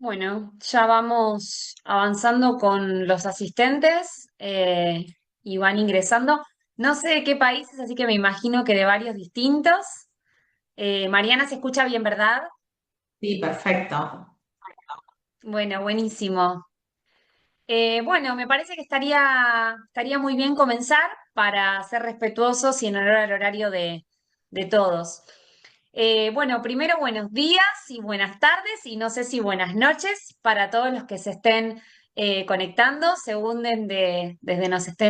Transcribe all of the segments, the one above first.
Bueno, ya vamos avanzando con los asistentes y van ingresando. No sé de qué países, así que me imagino que de varios distintos. Mariana se escucha bien, ¿verdad? Sí, perfecto. Bueno, buenísimo. Bueno, me parece que estaría muy bien comenzar para ser respetuosos y en honor al horario de todos. Bueno, primero buenos días y buenas tardes y no sé si buenas noches para todos los que se estén conectando, según desde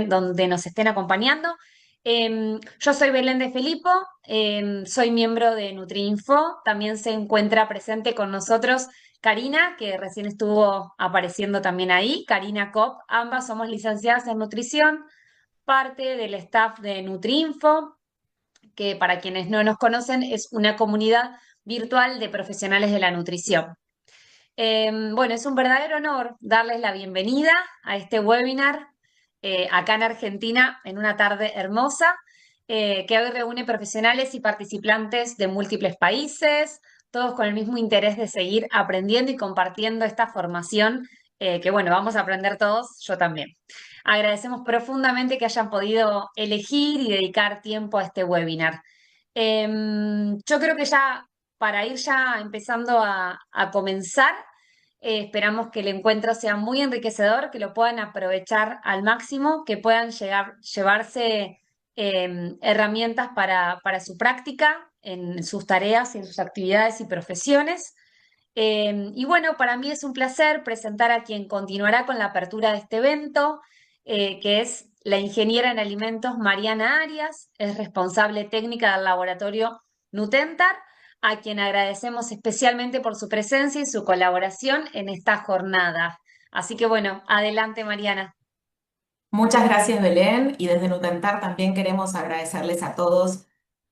donde nos estén acompañando. Yo soy Belén de Felipo, soy miembro de NutriInfo. También se encuentra presente con nosotros Karina, que recién estuvo apareciendo también ahí, Karina Kopp. Ambas somos licenciadas en nutrición, parte del staff de NutriInfo, que para quienes no nos conocen es una comunidad virtual de profesionales de la nutrición. Bueno, es un verdadero honor darles la bienvenida a este webinar acá en Argentina en una tarde hermosa que hoy reúne profesionales y participantes de múltiples países, todos con el mismo interés de seguir aprendiendo y compartiendo esta formación que bueno, vamos a aprender todos, yo también. Agradecemos profundamente que hayan podido elegir y dedicar tiempo a este webinar. Yo creo que ya para ir ya empezando a comenzar, esperamos que el encuentro sea muy enriquecedor, que lo puedan aprovechar al máximo, que puedan llevarse herramientas para su práctica en sus tareas, en sus actividades y profesiones. Y bueno, para mí es un placer presentar a quien continuará con la apertura de este evento, que es la ingeniera en alimentos Mariana Arias, es responsable técnica del laboratorio Nutentar, a quien agradecemos especialmente por su presencia y su colaboración en esta jornada. Así que bueno, adelante Mariana. Muchas gracias, Belén, y desde Nutentar también queremos agradecerles a todos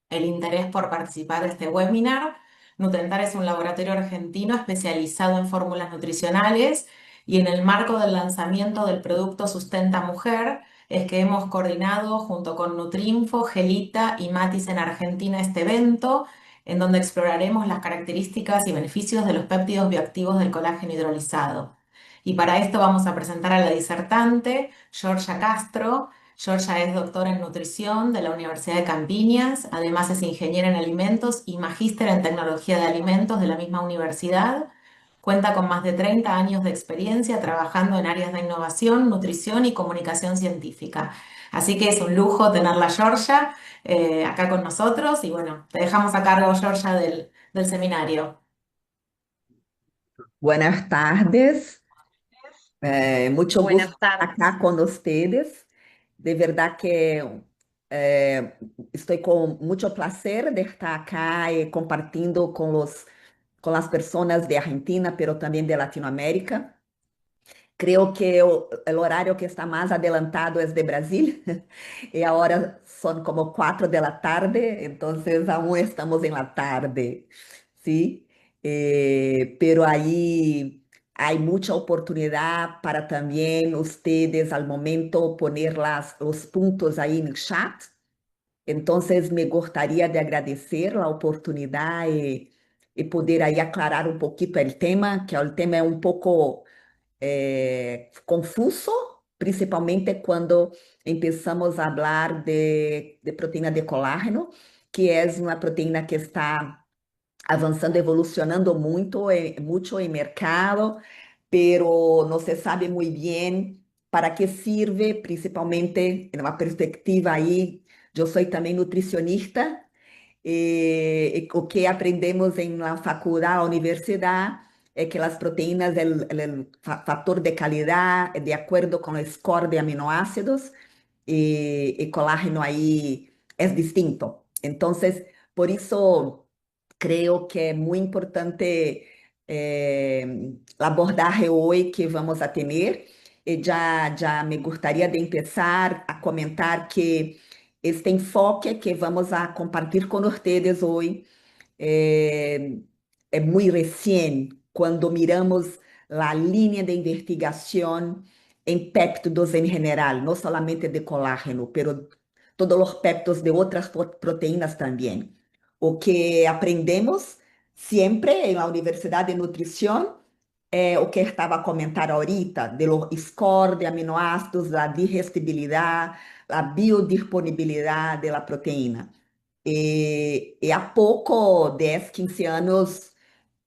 el interés por participar de este webinar. Nutentar es un laboratorio argentino especializado en fórmulas nutricionales y en el marco del lanzamiento del producto Sustenta Mujer es que hemos coordinado junto con Nutrinfo, Gelita y Matis en Argentina este evento en donde exploraremos las características y beneficios de los péptidos bioactivos del colágeno hidrolizado. Y para esto vamos a presentar a la disertante, Georgia Castro. Georgia es doctora en nutrición de la Universidad de Campiñas, además es ingeniera en alimentos y magíster en tecnología de alimentos de la misma universidad. Cuenta con más de 30 años de experiencia trabajando en áreas de innovación, nutrición y comunicación científica. Así que es un lujo tenerla, Georgia, acá con nosotros y bueno, te dejamos a cargo, Georgia, del seminario. Buenas tardes, mucho gusto Buenas tardes. estar acá con ustedes. De verdad que estoy con mucho placer de estar acá compartiendo con las personas de Argentina, pero también de Latinoamérica. Creo que el horario que está más adelantado es de Brasil y ahora son como 4 de la tarde, entonces aún estamos en la tarde, ¿sí? Pero ahí hay mucha oportunidad para también ustedes al momento poner los puntos ahí en el chat. Entonces me gustaría de agradecer la oportunidad y poder ahí aclarar un poquito el tema, que el tema es un poco confuso, principalmente quando começamos a falar de proteína de colágeno, que é uma proteína que está avançando, evolucionando muito em mercado, pero não se sabe muito bem para que sirve, principalmente em uma perspectiva aí. Eu sou também nutricionista, o que aprendemos en la facultad, la universidad, es que las proteínas, el factor de calidad, de acuerdo con el score de aminoácidos, y el colágeno ahí es distinto. Entonces, por eso creo que es muy importante el abordaje hoy que vamos a tener. Ya me gustaría de empezar a comentar que este enfoque que vamos a compartir con ustedes hoy eh, es muy recién cuando miramos la línea de investigación en péptidos en general, no solamente de colágeno, pero todos los péptidos de otras proteínas también. O que aprendemos siempre en la Universidad de Nutrición o que estava a comentar ahorita, de los score de aminoácidos, a digestibilidade, a biodisponibilidade da proteína. E há pouco, 10, 15 anos,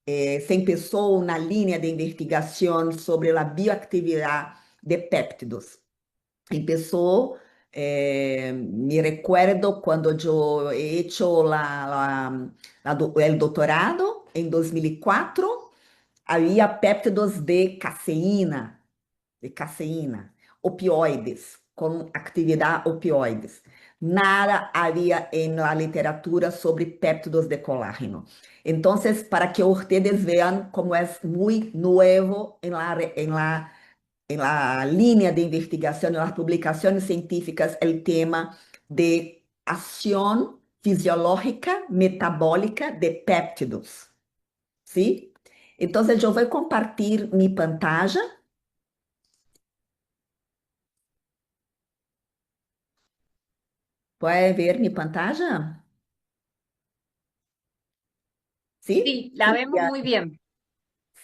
se empezó una línea de investigación sobre la bioactividad de péptidos. Empezó, me recuerdo cuando yo he hecho el doctorado en 2004, había péptidos de caseína, opioides, com atividade opioides. Nada havia em la literatura sobre péptidos de colágeno. Então, para que ustedes vean como é muito novo em la línea de investigação, em las publicações científicas, o tema de ação fisiológica metabólica de péptidos. ¿Sí? Entonces yo voy a compartir mi pantalla. ¿Puede ver mi pantalla? ¿Sí? Sí, la vemos muy bien.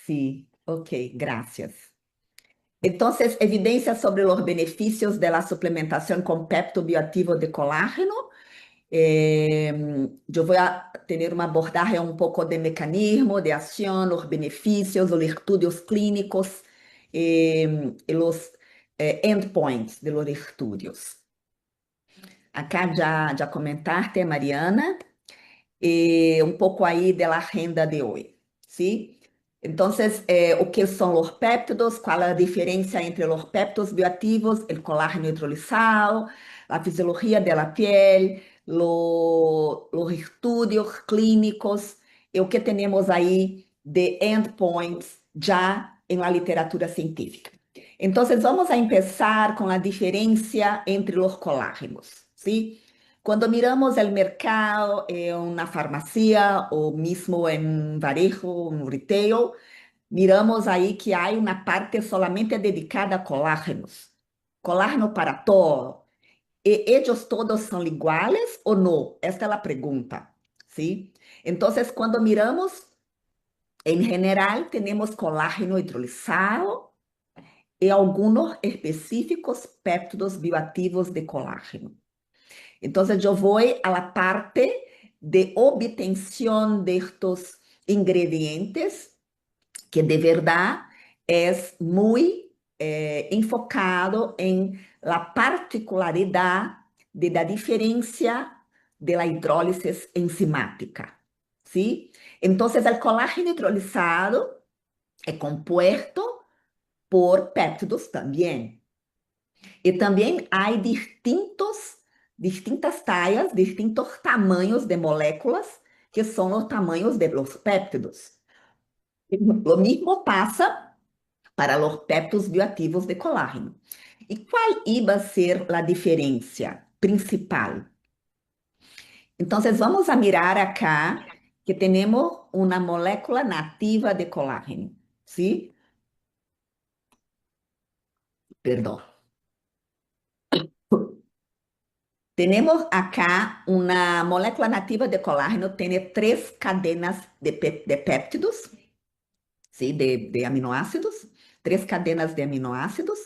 Sí, ok, gracias. Entonces, evidencias sobre los beneficios de la suplementación con pepto bioactivo de colágeno. Yo voy a tener un abordaje un poco de mecanismo, de acción, los beneficios, los estudios clínicos y los endpoints de los estudios. Acá já comentaste, Mariana, um pouco aí da agenda de hoje, ¿sí? Então, o que são os péptidos? Qual a diferença entre os péptidos bioativos, o colágeno hidrolisado, a fisiologia da piel, os estudos clínicos e o que temos aí de endpoints já em la literatura científica. Então, vamos a empezar com a diferença entre os colágenos, ¿sí? Quando miramos o mercado em uma farmácia ou mesmo em varejo, no retail, miramos aí que há uma parte solamente dedicada a colágenos. Colágeno para todo. E eles todos são iguais ou não? Esta é a pergunta, ¿sí? Então, quando miramos, em geral, temos colágeno hidrolisado e alguns específicos péptidos bioativos de colágeno. Entonces yo voy a la parte de obtención de estos ingredientes, que de verdad es muy enfocado en la particularidad de la diferencia de la hidrólisis enzimática, ¿sí? Entonces el colágeno hidrolizado es compuesto por péptidos también. E também há distintas tallas, distintos tamanhos de moléculas, que são os tamanhos de los péptidos. O mesmo passa para os péptidos bioativos de colágeno. E qual iba a ser a diferença principal? Então, vamos a mirar acá que temos uma molécula nativa de colágeno, ¿sí? Perdão. Tenemos acá una molécula nativa de colágeno, tiene 3 cadenas de péptidos, ¿sí? de aminoácidos, 3 cadenas de aminoácidos,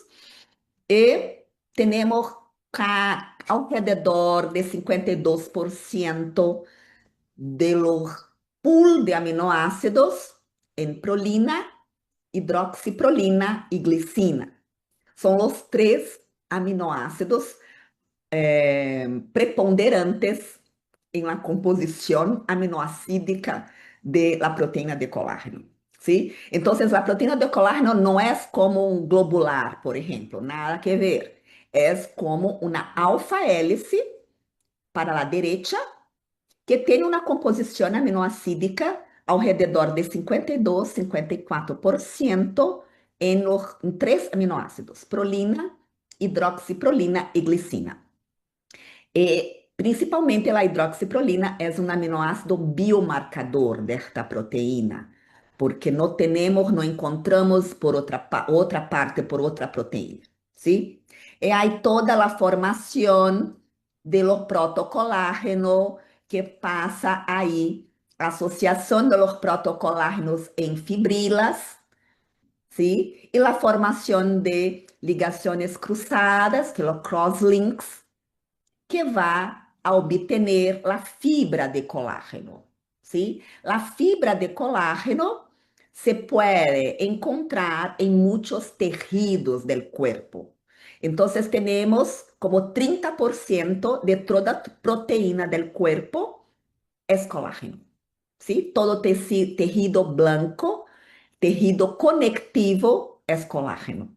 y tenemos alrededor de 52% de los pool de aminoácidos en prolina, hidroxiprolina y glicina. Son los 3 aminoácidos preponderantes en la composición aminoácidica de la proteína de colágeno, ¿sí? Entonces, la proteína de colágeno no es como un globular, por ejemplo, nada que ver. Es como una alfa hélice para la derecha que tiene una composición aminoácidica alrededor de 52, 54% en los 3 aminoácidos, prolina, hidroxiprolina y glicina. E principalmente a hidroxiprolina é um aminoácido biomarcador desta proteína, porque não encontramos por outra parte, por outra proteína, ¿sí? E aí toda a formação de los protocolágeno que passa aí, a associação de los protocolágenos em fibrilas, ¿sí? Y la formación de ligaciones cruzadas, que los crosslinks, que va a obtener la fibra de colágeno, ¿sí? La fibra de colágeno se puede encontrar en muchos tejidos del cuerpo. Entonces tenemos como 30% de toda proteína del cuerpo es colágeno, ¿sí? Todo tejido blanco, tejido conectivo es colágeno.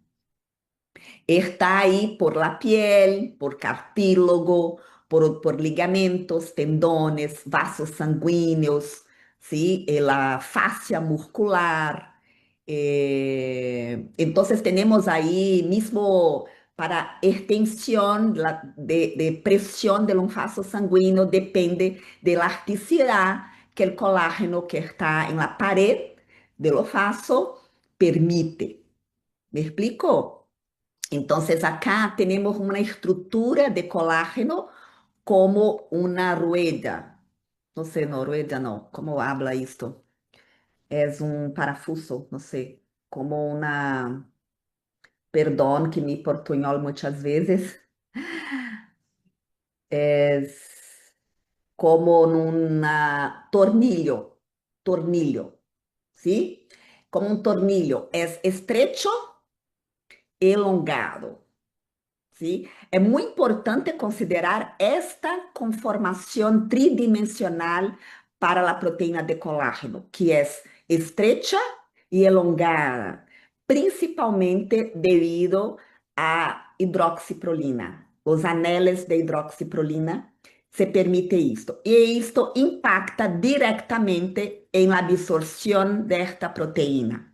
Está ahí por la piel, por cartílago, por ligamentos, tendones, vasos sanguíneos, ¿sí? La fascia muscular. Entonces tenemos ahí mismo para extensión de presión de un vaso sanguíneo, depende de la elasticidad que el colágeno que está en la pared de los vasos permite. ¿Me explico? Entonces acá tenemos una estructura de colágeno como una rueda. No sé, no, rueda no. ¿Cómo habla esto? Es un parafuso, no sé. Como una... Perdón que mi portuñol muchas veces. Es como una tornillo. Tornillo, ¿sí? Como un tornillo. Es estrecho, elongado. ¿Sí? É muito importante considerar esta conformação tridimensional para a proteína de colágeno, que é estrecha e elongada, principalmente devido à hidroxiprolina. Os anéis de hidroxiprolina se permite isto. E isto impacta diretamente em la absorção desta proteína,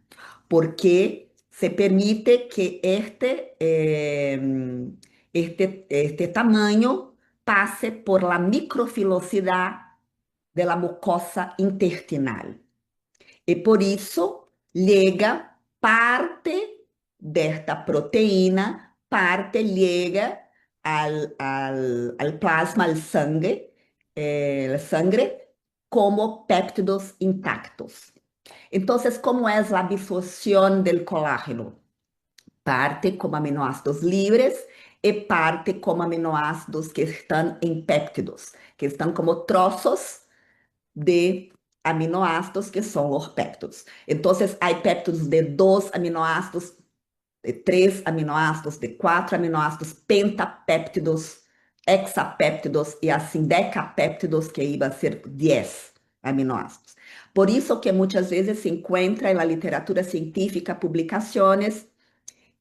porque se permite que este tamaño pase por la microfilosidad de la mucosa intestinal. E por isso llega parte desta proteína, parte llega al plasma, al sangre, como péptidos intactos. Entonces, ¿cómo es la absorción del colágeno? Parte como aminoácidos livres e parte como aminoácidos que estão em péptidos, que estão como troços de aminoácidos que são os péptidos. Então, há péptidos de 2 aminoácidos, de 3 aminoácidos, de 4 aminoácidos, pentapéptidos, hexapéptidos e assim decapéptidos, que iba a ser 10 aminoácidos. Por isso que muitas vezes se encontra na literatura científica publicações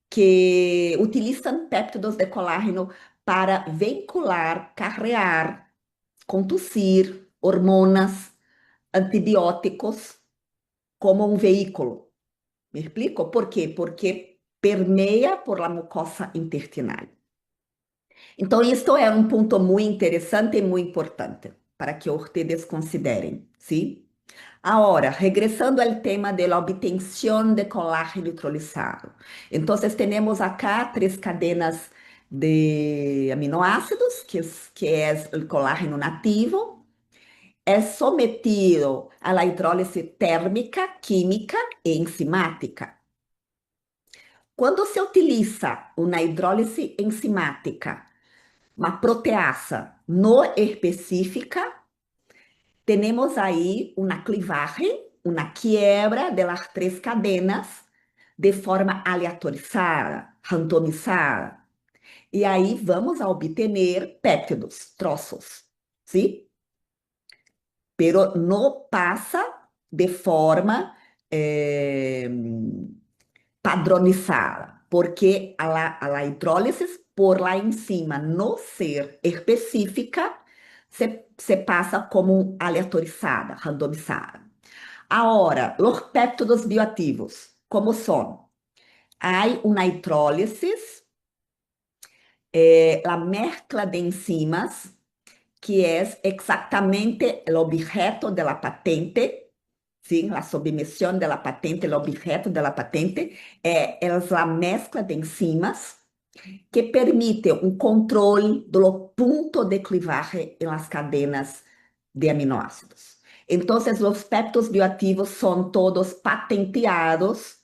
que utilizam péptidos de colágeno para vincular, carrear, contusir hormonas, antibióticos como um veículo. ¿Me explico? ¿Por quê? Porque permeia por la mucosa intestinal. Então, isto é um ponto muito interessante e muito importante para que vocês considerem, ¿sí? Agora, regressando ao tema da obtenção de colágeno hidrolisado. Então, temos acá 3 cadenas de aminoácidos, que é o colágeno nativo, é sometido à hidrólise térmica, química e enzimática. Quando se utiliza uma hidrólise enzimática, uma proteasa não específica, temos aí uma clivagem, uma quiebra das 3 cadenas de forma aleatorizada, randomizada. E aí vamos a obter péptidos, troços, ¿sí? Pero não passa de forma padronizada, porque a hidrólise por lá em cima não ser específica, se passa como aleatorizada, randomizada. Agora, os péptidos bioativos, como são? Há uma hidrólise, a mezcla de enzimas, que é exatamente o objeto da patente, ¿sí? La submisión de la patente, el objeto de la patente, es la mezcla de enzimas que permite un control de los puntos de clivaje en las cadenas de aminoácidos. Entonces, los péptidos bioactivos son todos patenteados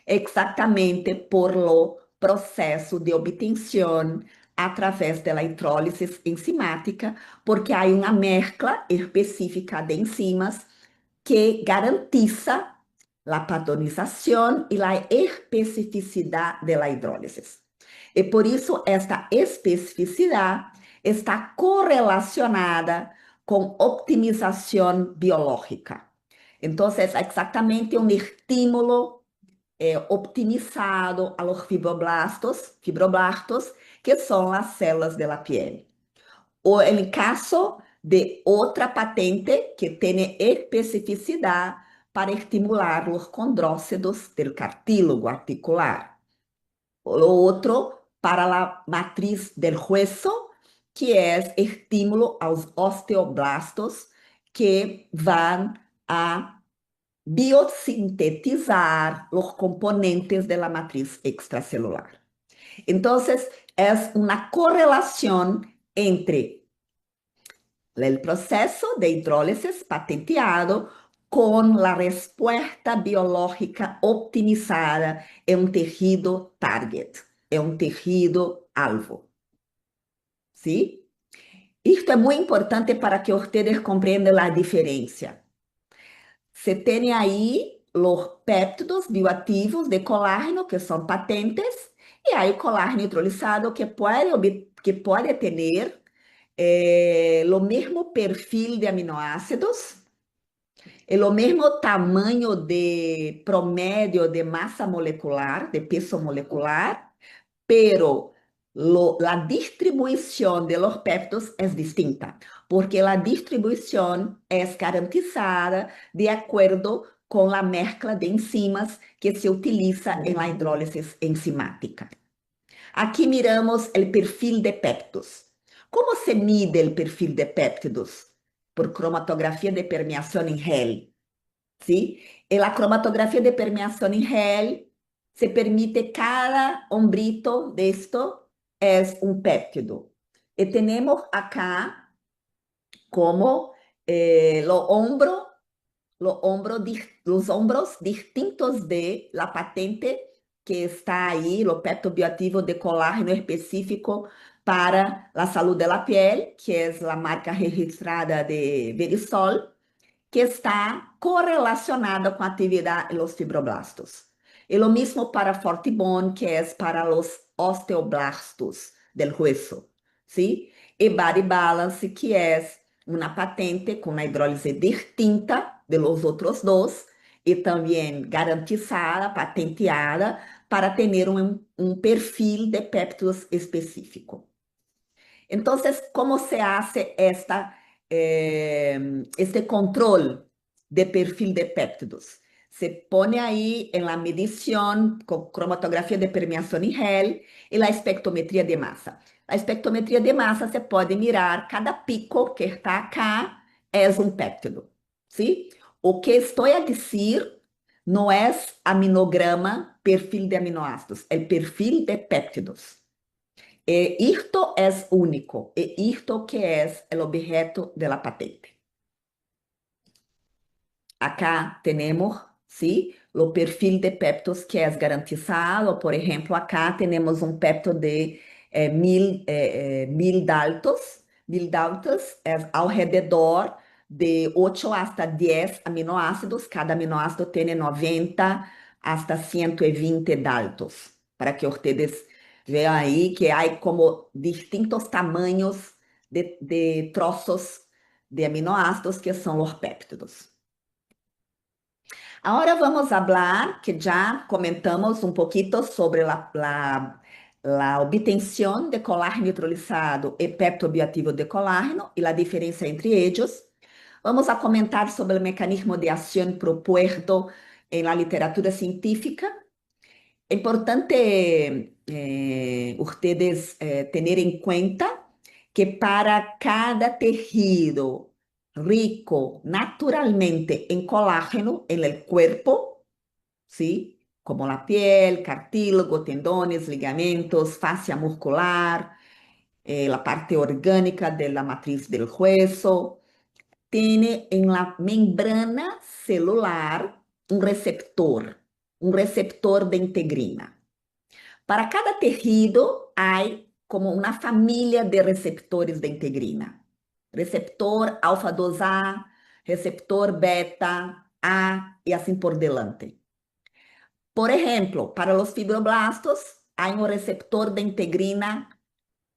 Exactamente por lo processo de obtenção através da hidrólise enzimática, porque há uma mescla específica de enzimas que garantiza a padronização e a especificidade da hidrólise. E por isso, esta especificidade está correlacionada com optimização biológica. Então, é exatamente um estímulo optimizado a los fibroblastos, que são as células da pele. O em caso de outra patente que tem especificidade para estimular os condrócitos do cartílago articular. O outro para a matriz del hueso, que é estímulo aos osteoblastos que vão a biosintetizar os componentes de la matriz extracelular. Entonces, es una correlación entre el proceso de hidrólisis patenteado con la respuesta biológica optimizada en un tejido target, en un tejido alvo. ¿Sí? Esto es muy importante para que ustedes comprendan la diferencia. Você tem aí os péptidos bioativos de colágeno, que são patentes, e aí o colágeno hidrolisado que pode ter o mesmo perfil de aminoácidos, o mesmo tamanho de promédio de massa molecular, de peso molecular, pero la distribuição de los péptidos es distinta, porque la distribuição es garantizada de acuerdo com a mezcla de enzimas que se utiliza en la hidrólisis enzimática. Aqui miramos o perfil de péptidos. Como se mide o perfil de péptidos? Por cromatografia de permeação em Hell. ¿Sí? En la cromatografía de permeación en gel se permite cada hombrito de esto es un péptido. Y tenemos acá como los hombros distintos de la patente que está ahí, los péptidos bioactivos de colágeno específico para la salud de la piel, que es la marca registrada de Verisol, que está correlacionada com a atividade dos fibroblastos. E o mesmo para Fortibone, que é para os osteoblastos del hueso, ¿sí? E Body Balance, que é uma patente com uma hidrólise distinta de los outros dois e também garantizada, patenteada, para ter um perfil de péptidos específico. Então, como se hace este control de perfil de péptidos? Se pone aí em la medição com cromatografia de permeação em gel e la espectrometria de massa. A espectrometria de massa se pode mirar cada pico que está acá é um péptido, ¿sí? O que estou a dizer não é aminograma, perfil de aminoácidos, é perfil de péptidos. Esto es único, esto que es el objeto de la patente. Acá tenemos, ¿sí? O perfil de péptidos que es garantizado. Por ejemplo, acá tenemos un péptido de 1000 daltos. 1000 daltos es alrededor de 8 hasta 10 aminoácidos. Cada aminoácido tiene 90 hasta 120 daltos. Para que ustedes vean aí que há como distintos tamanhos de troços de aminoácidos que são os péptidos. Agora vamos falar, que já comentamos um pouquinho sobre a obtenção de colágeno hidrolisado e péptido bioativo de colágeno e a diferença entre eles. Vamos a comentar sobre o mecanismo de ação propuesto em la literatura científica. É importante ustedes tener en cuenta que para cada tejido rico naturalmente en colágeno en el cuerpo, ¿sí? Como la piel, cartílago, tendones, ligamentos, fascia muscular, la parte orgánica de la matriz del hueso, tiene en la membrana celular un receptor. un receptor de integrina. Para cada tejido hay como una familia de receptores de integrina. Receptor alfa 2A, receptor beta A y así por delante. Por ejemplo, para los fibroblastos hay un receptor de integrina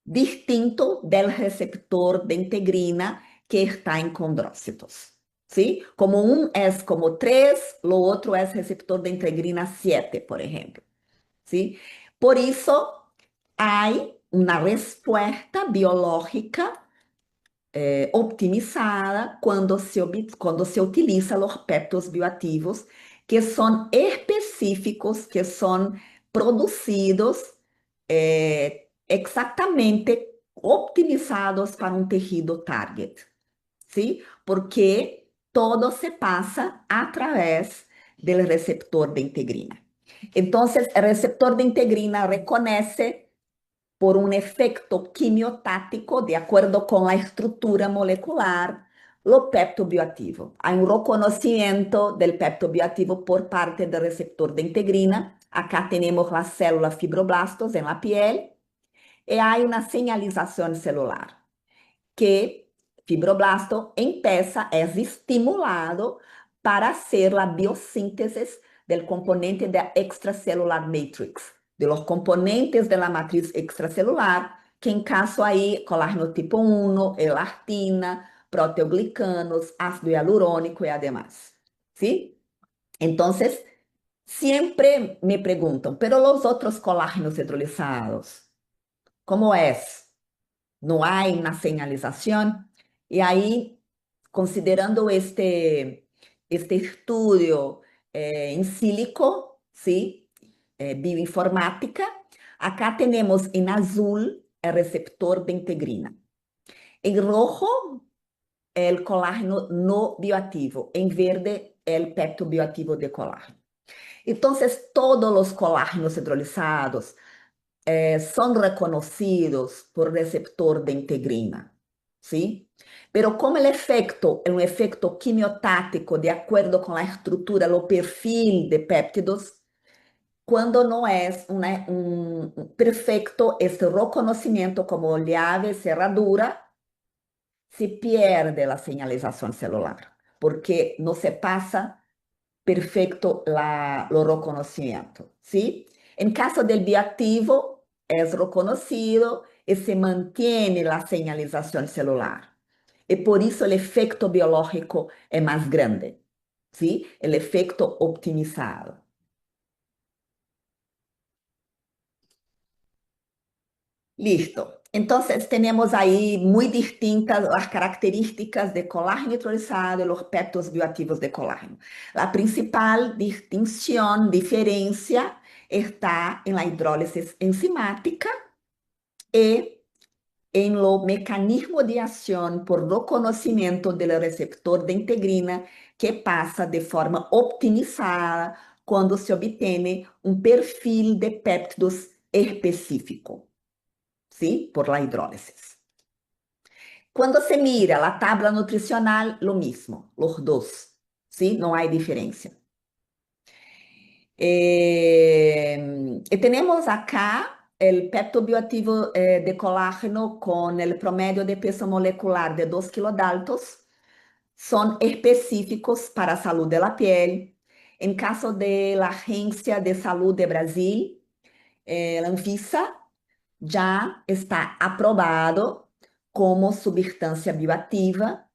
distinto del receptor de integrina que está en condrócitos. ¿Sí? Como un es como 3, lo otro es receptor de integrina 7, por ejemplo. ¿Sí? Por eso hay una respuesta biológica optimizada quando se utiliza os péptidos bioativos, que são específicos, que são produzidos exatamente optimizados para um tecido target, ¿sí? Porque todo se passa através do receptor de integrina. Então, o receptor de integrina reconhece por un efecto quimiotático de acuerdo con la estructura molecular, lo pepto bioactivo. Hay un reconocimiento del pepto bioactivo por parte del receptor de integrina. Acá tenemos las células fibroblastos en la piel y hay una señalización celular que fibroblasto empieza, es estimulado para hacer la biosíntesis del componente de la extracelular matrix, de los componentes de la matriz extracelular, que en caso ahí, colágeno tipo 1, elastina, proteoglicanos, ácido hialurónico y además. ¿Sí? Entonces, siempre me preguntan, pero los otros colágenos hidrolizados, ¿cómo es? No hay una señalización. Y ahí, considerando este estudio en sílico, ¿sí? Bioinformática, acá tenemos en azul el receptor de integrina. En rojo, el colágeno no bioactivo. En verde, el pepto bioactivo de colágeno. Entonces, todos los colágenos hidrolizados son reconocidos por receptor de integrina, ¿sí? Pero como el efecto es un efecto quimiotático de acuerdo con la estructura, el perfil de péptidos, cuando no es un perfecto este reconocimiento como llave cerradura, se pierde la señalización celular, porque no se pasa perfecto lo reconocimiento, ¿sí? En caso del bioactivo, es reconocido y se mantiene la señalización celular. Y por eso el efecto biológico es más grande, ¿sí? El efecto optimizado. Listo. Entonces tenemos ahí muy distintas las características de colágeno hidrolizado y los péptidos bioactivos de colágeno. La principal distinción, diferencia, está en la hidrólisis enzimática y en lo mecanismo de acción por reconocimiento del receptor de integrina que pasa de forma optimizada cuando se obtiene un perfil de péptidos específico. ¿Sí? Por la hidrólisis. Cuando se mira la tabla nutricional, lo mismo, los dos, ¿sí? No hay diferencia. Tenemos acá el pepto bioactivo de colágeno con el promedio de peso molecular de 2 kilodaltos. Son específicos para salud de la piel. En caso de la Agencia de Salud de Brasil, la Anvisa, já está aprovado como substância bioativa,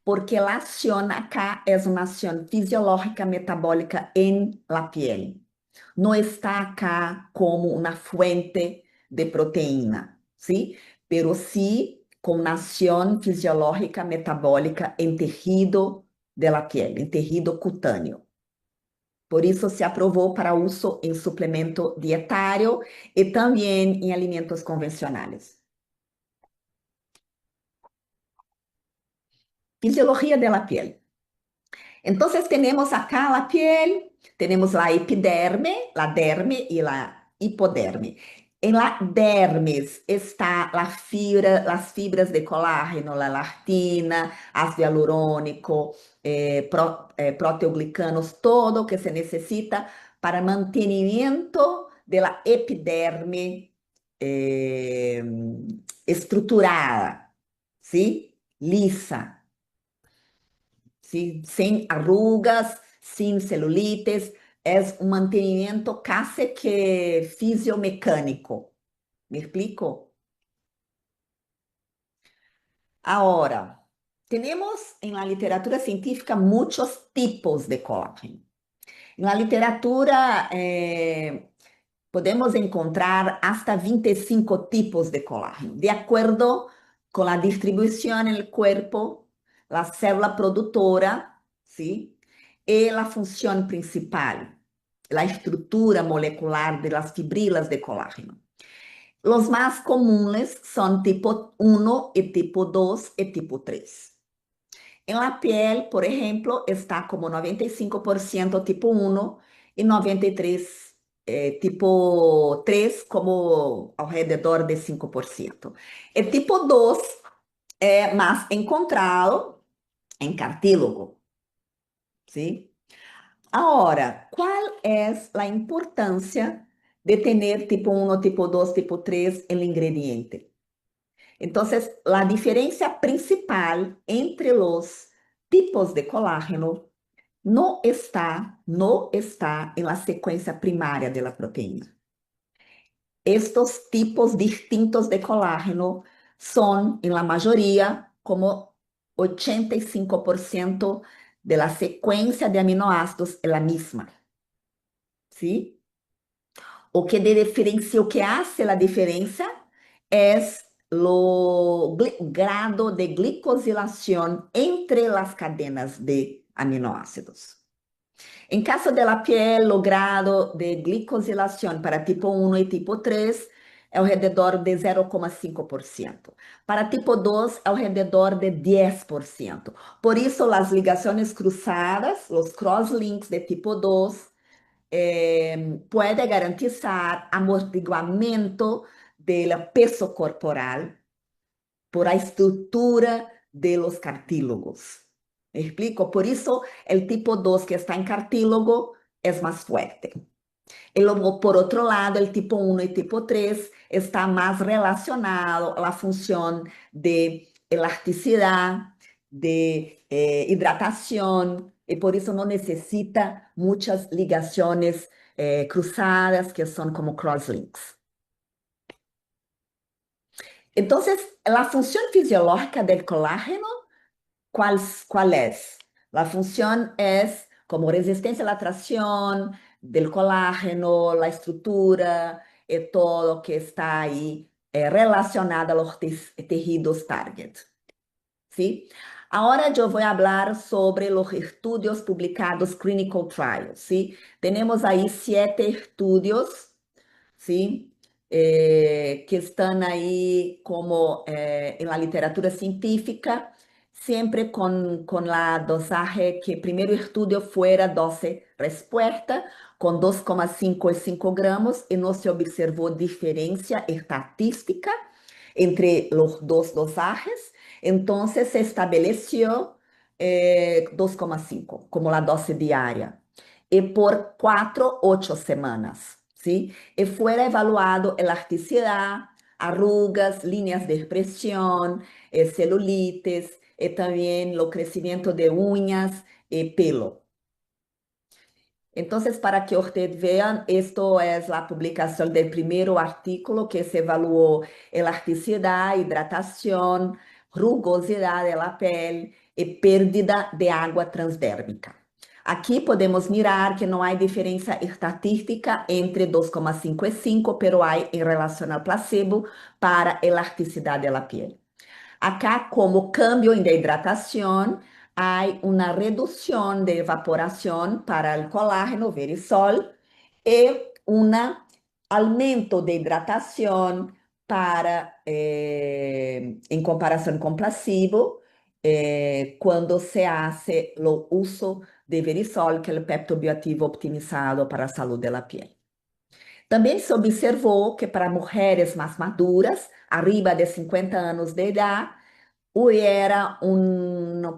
porque a ação acá é uma ação fisiológica metabólica em la piel. Não está acá como uma fuente de proteína, ¿sí? Pero sí com uma ação fisiológica metabólica em tejido de la piel, em tejido cutâneo. Por isso se aprovou para uso em suplemento dietário e também em alimentos convencionais. Fisiologia de la piel. Entonces tenemos acá la piel, tenemos la epiderme, la derme y la hipoderme. En la dermis está las fibras de colágeno, la elastina, ácido hialurónico, proteoglicanos, todo que se necesita para mantenimiento de la epiderme eh, estruturada, ¿sí? Lisa, ¿sí? Sin arrugas, sin celulites. Es un mantenimiento casi que fisiomecânico. ¿Me explico? Ahora, tenemos en la literatura científica muchos tipos de colágeno. En la literatura podemos encontrar hasta 25 tipos de colágeno, de acuerdo con la distribución en el cuerpo, la célula productora, ¿sí? Y la función principal, la estructura molecular de las fibrilas de colágeno. Los más comunes son tipo 1 y tipo 2 y tipo 3. En la piel, por ejemplo, está como 95% tipo 1 y 93 tipo 3 como alrededor de 5%. El tipo 2 es más encontrado en cartílago, ¿sí? Ahora, ¿cuál es la importancia de tener tipo 1, tipo 2, tipo 3 en el ingrediente? Entonces, la diferencia principal entre los tipos de colágeno no está en la secuencia primaria de la proteína. Estos tipos distintos de colágeno son, en la mayoría, como 85% de la secuencia de aminoácidos es la misma, ¿sí? O que hace la diferencia es lo grado de glicosilación entre las cadenas de aminoácidos. En caso de la piel, o grado de glicosilación para tipo 1 y tipo 3 é alrededor de 0,5%. Para tipo 2 é alrededor de 10%. Por isso, as ligações cruzadas, os crosslinks de tipo 2, puede garantizar amortiguamiento del peso corporal por la estructura de los cartílagos. ¿Me explico? Por eso el tipo 2 que está en cartílago es más fuerte. Y luego, por otro lado, el tipo 1 y tipo 3 está más relacionado a la función de elasticidad, de hidratación, y por eso no necesita muchas ligaciones cruzadas que son como crosslinks. Entonces, la función fisiológica del colágeno, ¿cuál es? La función es como resistencia a la tracción del colágeno, la estructura y todo que está ahí relacionado a los tejidos target. ¿Sí? Ahora yo voy a hablar sobre los estudios publicados, clinical trials, ¿sí? Tenemos ahí 7 estudios, ¿sí? Que están ahí como en la literatura científica, siempre con la dosaje que primero estudio fuera 12 respuestas, con 2,5 y 5 gramos, y no se observó diferencia estatística entre los dos dosajes. Entonces se estableció 2,5 como la dosis diaria y por 4, 8 semanas, ¿sí? Y fuera evaluado elasticidad, arrugas, líneas de expresión, celulitis y también el crecimiento de uñas y pelo. Entonces, para que ustedes vean, esto es la publicación del primer artículo que se evaluó elasticidad, hidratación, rugosidad de la piel y pérdida de agua transdérmica. Aquí podemos mirar que no hay diferencia estatística entre 2,5 y 5, pero hay en relación al placebo para elasticidad de la piel. Acá, como cambio en la hidratación, hay una reducción de evaporación para el colágeno, verisol, y un aumento de hidratación para, en comparación con placebo, cuando se hace el uso de verisol, que es el peptobiotivo optimizado para la salud de la piel. También se observó que para mujeres más maduras, arriba de 50 años de edad, hubiera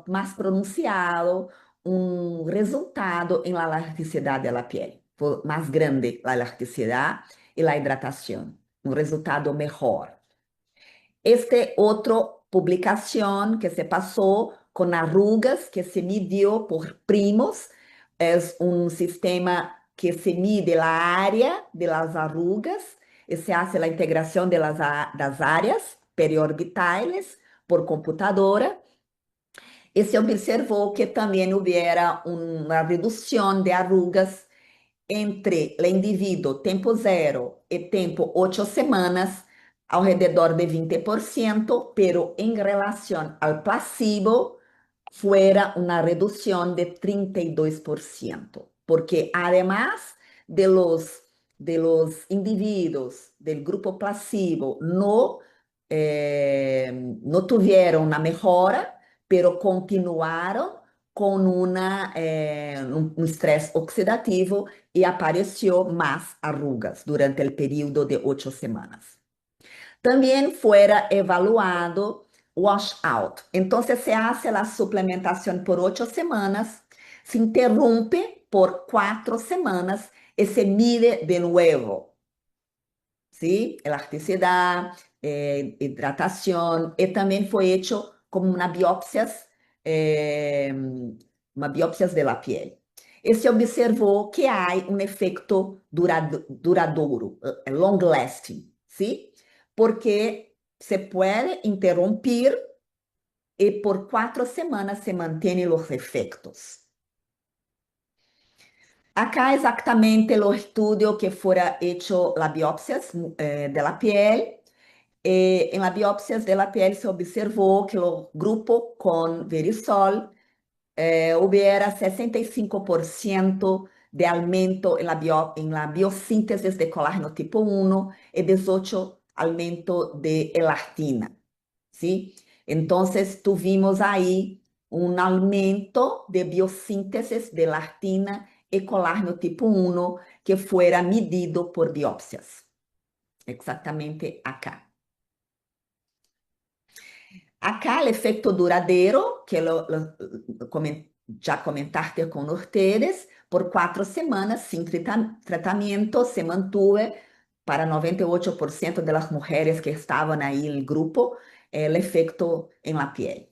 más pronunciado un resultado en la elasticidad de la piel. fue más grande la elasticidad y la hidratación, un resultado mejor. Este otro publicación que se pasó con arrugas que se midió por primos, es un sistema que se mide la área de las arrugas y se hace la integración de das áreas periorbitales por computadora. E se observou que também houvera uma redução de arrugas entre o indivíduo tempo zero e tempo 8 semanas, ao redor de 20%, pero em relação ao placebo, fuera uma redução de 32%, porque además de los indivíduos del grupo placebo no tuvieron una mejora, pero continuaron con un estrés oxidativo y apareció más arrugas durante el periodo de 8 semanas. También fuera evaluado washout. Entonces se hace la suplementación por 8 semanas, se interrumpe por 4 semanas y se mide de nuevo, ¿sí? Elasticidad, hidratación, y también fue hecho como uma biópsias de la piel. E se observou que há um efeito duradouro, long lasting, ¿sí? Porque se pode interromper e por 4 semanas se mantêm os efeitos. Acá exactamente o estudo que fora hecho las biopsias de la piel. En las biopsias de la piel se observou que o grupo com Verisol hubiera 65% de aumento en la biosíntesis de colágeno tipo 1 y 18% aumento de elastina, ¿sí? Entonces tuvimos ahí un aumento de biosíntesis de elastina y colágeno tipo 1 que fuera medido por biopsias, exactamente acá. Acá el efecto duradero, que ya comentaste con ustedes, por 4 semanas sin tratamiento se mantuvo para 98% de las mujeres que estaban ahí en el grupo el efecto en la piel.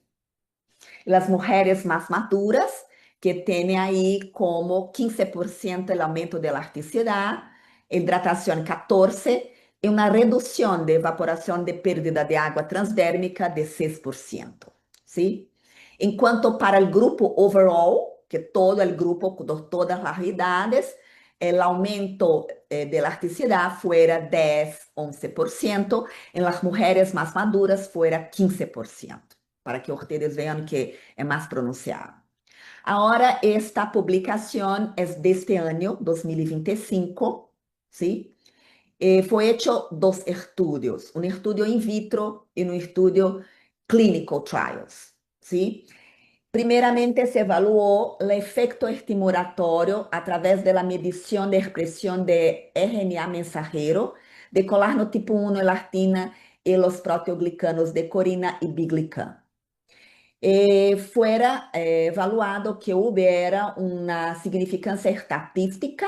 Las mujeres más maduras, que tienen ahí como 15% el aumento de elasticidad, hidratación 14%, e uma redução de evaporação de perda de água transdérmica de 6%, ¿sí? Enquanto para o grupo overall, que todo o grupo de todas as idades, o aumento de elasticidade fuera 10, 11%, em las mulheres mais maduras fuera 15%, para que ustedes vean que é mais pronunciado. Agora, esta publicação é deste ano, 2025, ¿sí? Foi hecho 2 estudios, um estudio in vitro e um estudio clinical trials, ¿sí? Primeiramente se evaluou o efecto estimulatório a través de la medición de expresión de RNA mensajero, de colágeno tipo 1, elastina e los proteoglicanos de corina e biglican. Fuera evaluado que hubiera uma significância estatística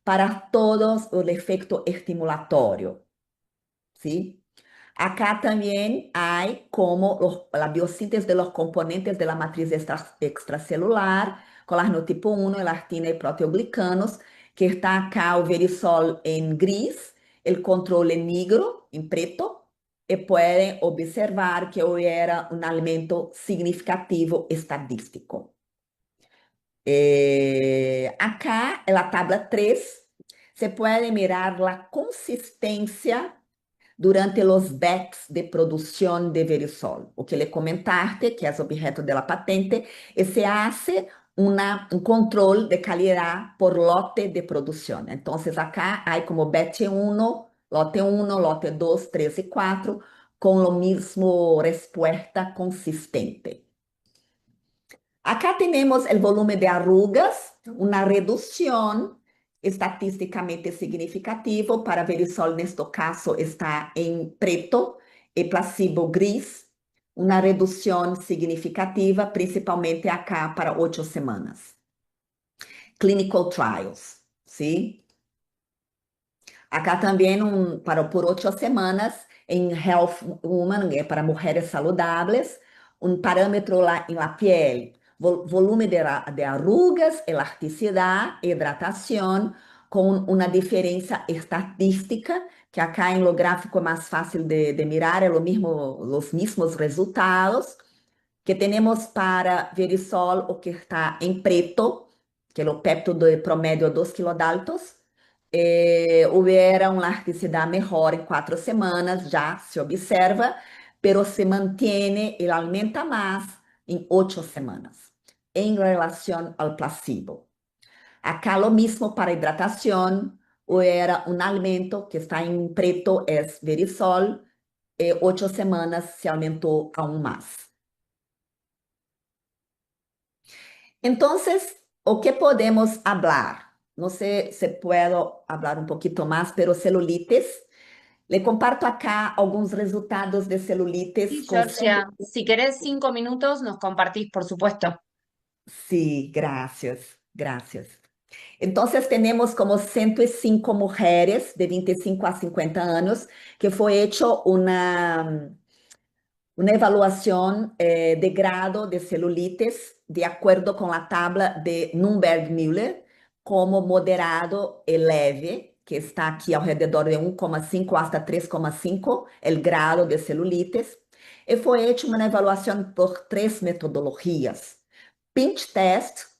para todos o efecto estimulatório, ¿sí? Acá también hay como la biosíntesis de los componentes de la matriz extracelular, colágeno tipo 1, elastina y proteoglicanos, que está acá o Verisol en gris, el control en negro, en preto, y pueden observar que hubiera un aumento significativo estadístico. Acá, en la tabla 3, se puede mirar la consistencia durante los batches de produção de Verisol. O que le comentaste, que é objeto de la patente, e se hace um controle de calidad por lote de produção. Então, acá há como batch 1, lote 1, lote 2, 3 e 4, com o mesmo resposta consistente. Acá temos o volume de arrugas, uma redução estatisticamente significativo. Para Verisol, neste caso, está em preto e placebo gris, uma redução significativa, principalmente acá para 8 semanas. Clinical trials, ¿sí? Acá também por 8 semanas em Health Woman, para mulheres saludáveis, parâmetro lá em la piel, volume de arrugas, elasticidade, hidratação, com uma diferença estatística, que acá em lo gráfico é mais fácil de mirar, é os mesmos resultados que temos para Verisol, o que está em preto, que é o péptido de promédio 2 kilodaltos, hubiera uma elasticidade melhor em 4 semanas, já se observa, pero se mantém e aumenta mais em 8 semanas, em relação ao placebo. Acá lo mismo para hidratação, era um aumento que está em preto, é Verisol, 8 semanas se aumentou aún mais. Entonces, ¿o qué podemos hablar? No sé si puedo hablar un poquito más, pero celulitis. Le comparto acá algunos resultados de celulitis Sí, con... Georgia, si querés 5 minutos, nos compartís, por supuesto. Sí, gracias, gracias. Entonces, tenemos como 105 mujeres de 25 a 50 años que fue hecho una evaluación de grado de celulitis de acuerdo con la tabla de Nürnberg-Müller como moderado y leve, que está aquí alrededor de 1,5 hasta 3,5 el grado de celulitis. Y fue hecha una evaluación por 3 metodologías: pinch test,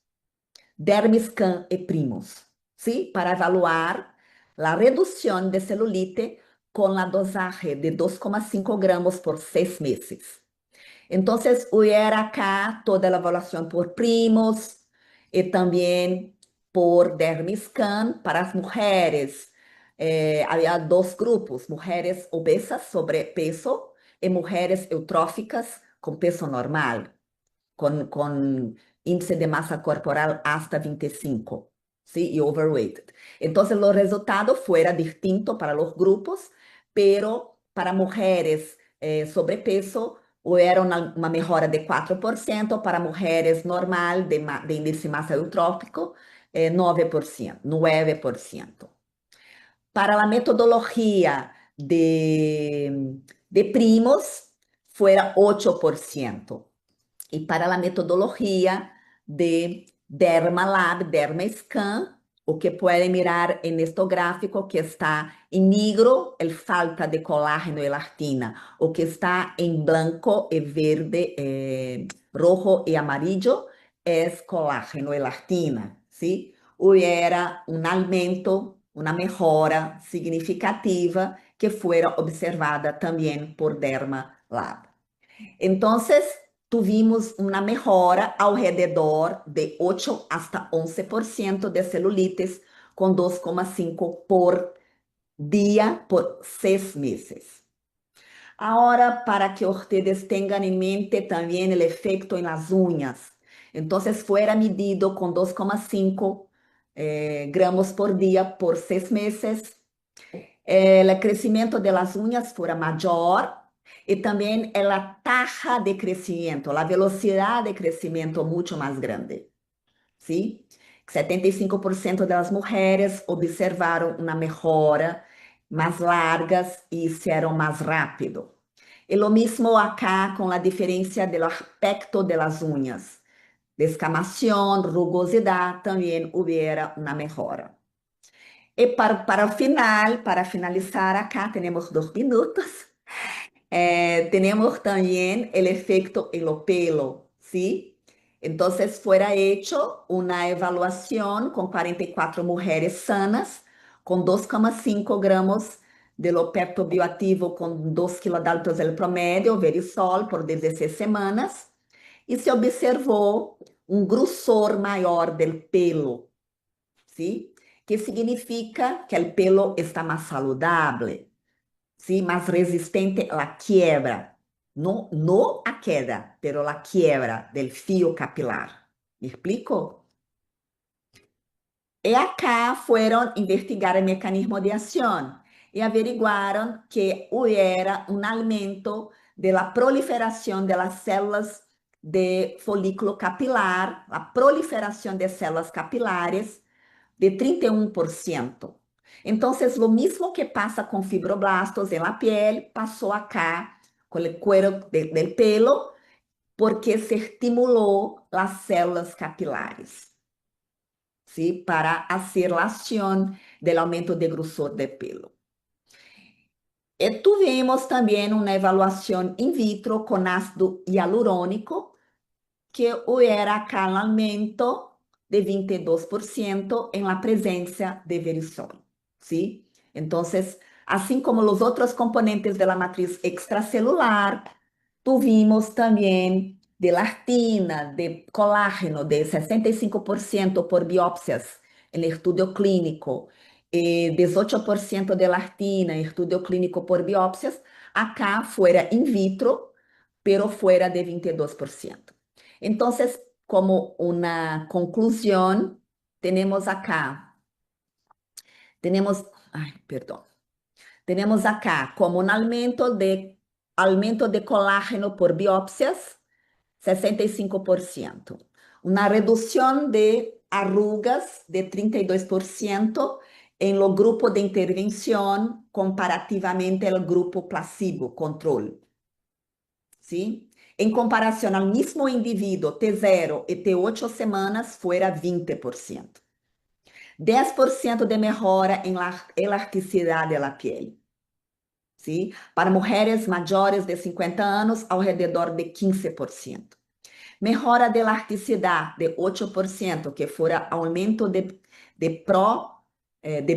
Dermiscan y Primos, ¿sí? Para evaluar la reducción de celulite con la dosaje de 2,5 gramos por 6 meses. Entonces, hubiera acá toda la evaluación por Primos y también por Dermiscan para las mujeres. Había 2 grupos: mujeres obesas, sobrepeso, y mujeres eutróficas con peso normal, con índice de masa corporal hasta 25, ¿sí? Y overweight. Entonces, los resultados fueron distintos para los grupos, pero para mujeres sobrepeso, hubo una mejora de 4%, para mujeres normal de índice de masa eutrófico, 9%, 9%. Para la metodología de primos, fuera 8%. Y para la metodología de DermaLab, DermaScan, o que pueden mirar en este gráfico que está en negro, el falta de colágeno y elastina, o que está en blanco y verde, rojo y amarillo, es colágeno y elastina, ¿sí? Hubiera un aumento, una mejora significativa que fuera observada también por DermaLab. Entonces, tuvimos una mejora alrededor de 8 hasta 11% de celulitis con 2,5 por día por 6 meses. Ahora, para que ustedes tengan en mente también el efecto en las uñas. Entonces, fuera medido con 2,5 gramos por día por 6 meses. El crecimiento de las uñas fuera mayor y también la taja de crecimiento, la velocidad de crecimiento mucho más grande, ¿sí? 75% de las mujeres observaron una mejora más largas y hicieron más rápido. Y lo mismo acá con la diferencia del aspecto de las uñas. Descamación, rugosidad, también hubiera una mejora. E para finalizar acá, temos 2 minutos. Tenemos también el efecto en lo pelo, ¿sí? Entonces, fuera hecho una evaluación con 44 mujeres sanas, con 2,5 gramos de lo pepto bioactivo con 2 kilodaltos el promedio, Verisol, por 16 semanas, y se observó un grosor mayor del pelo, ¿sí? Que significa que el pelo está más saludable, ¿sí? Más resistente a la quiebra. No, no a queda, pero la quiebra del fio capilar. ¿Me explico? E acá fueron investigar el mecanismo de acción y averiguaron que hubiera un aumento de la proliferación de las células de folículo capilar, la proliferación de células capilares, de 31%. Entonces, lo mismo que pasa con fibroblastos en la piel, pasó acá con el cuero del pelo, porque se estimuló las células capilares, ¿sí? Para hacer la acción del aumento de grosor del pelo. Tuvimos também uma avaliação in vitro com ácido hialurônico, que hubiera acá um aumento de 22% em la presença de verisol, ¿sí? Então, assim como os outros componentes da matriz extracelular, tuvimos também de elastina, de colágeno, de 65% por biópsias em estudo clínico, 18% de elastina em estudo clínico por biópsias, acá fuera in vitro, pero fuera de 22%. Entonces, como una conclusión, tenemos acá, perdón, tenemos acá como un aumento de colágeno por biopsias, 65%. Una reducción de arrugas de 32% en los grupos de intervención comparativamente al grupo placebo, control. ¿Sí? Em comparação ao mesmo indivíduo T0 e T8 semanas, fuera 20%. 10% de melhora em elasticidade da pele. ¿Sí? Para mulheres maiores de 50 anos, ao redor de 15%. Melhora de elasticidade de 8%, que fora aumento de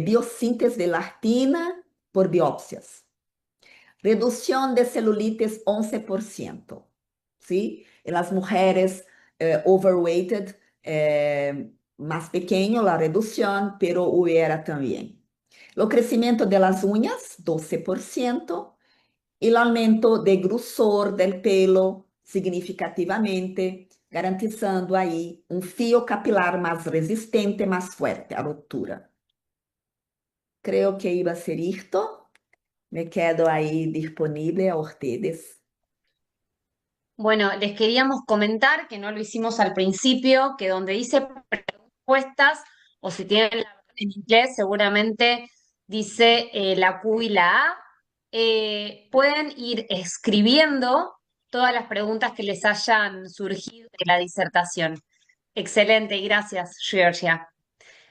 biossíntese de elastina por biópsias. Redução de celulites 11%, ¿sí? En las mujeres overweighted, más pequeño la reducción, pero hubiera también. O crescimento de las uñas, 12%, e o aumento de grosor del pelo significativamente, garantizando aí um fio capilar mais resistente, mais forte à ruptura. Creo que iba a ser isto. Me quedo ahí disponible a ustedes. Bueno, les queríamos comentar que no lo hicimos al principio, que donde dice respuestas, o si tienen la versión en inglés, seguramente dice la Q y la A. Pueden ir escribiendo todas las preguntas que les hayan surgido de la disertación. Excelente, gracias, Georgia.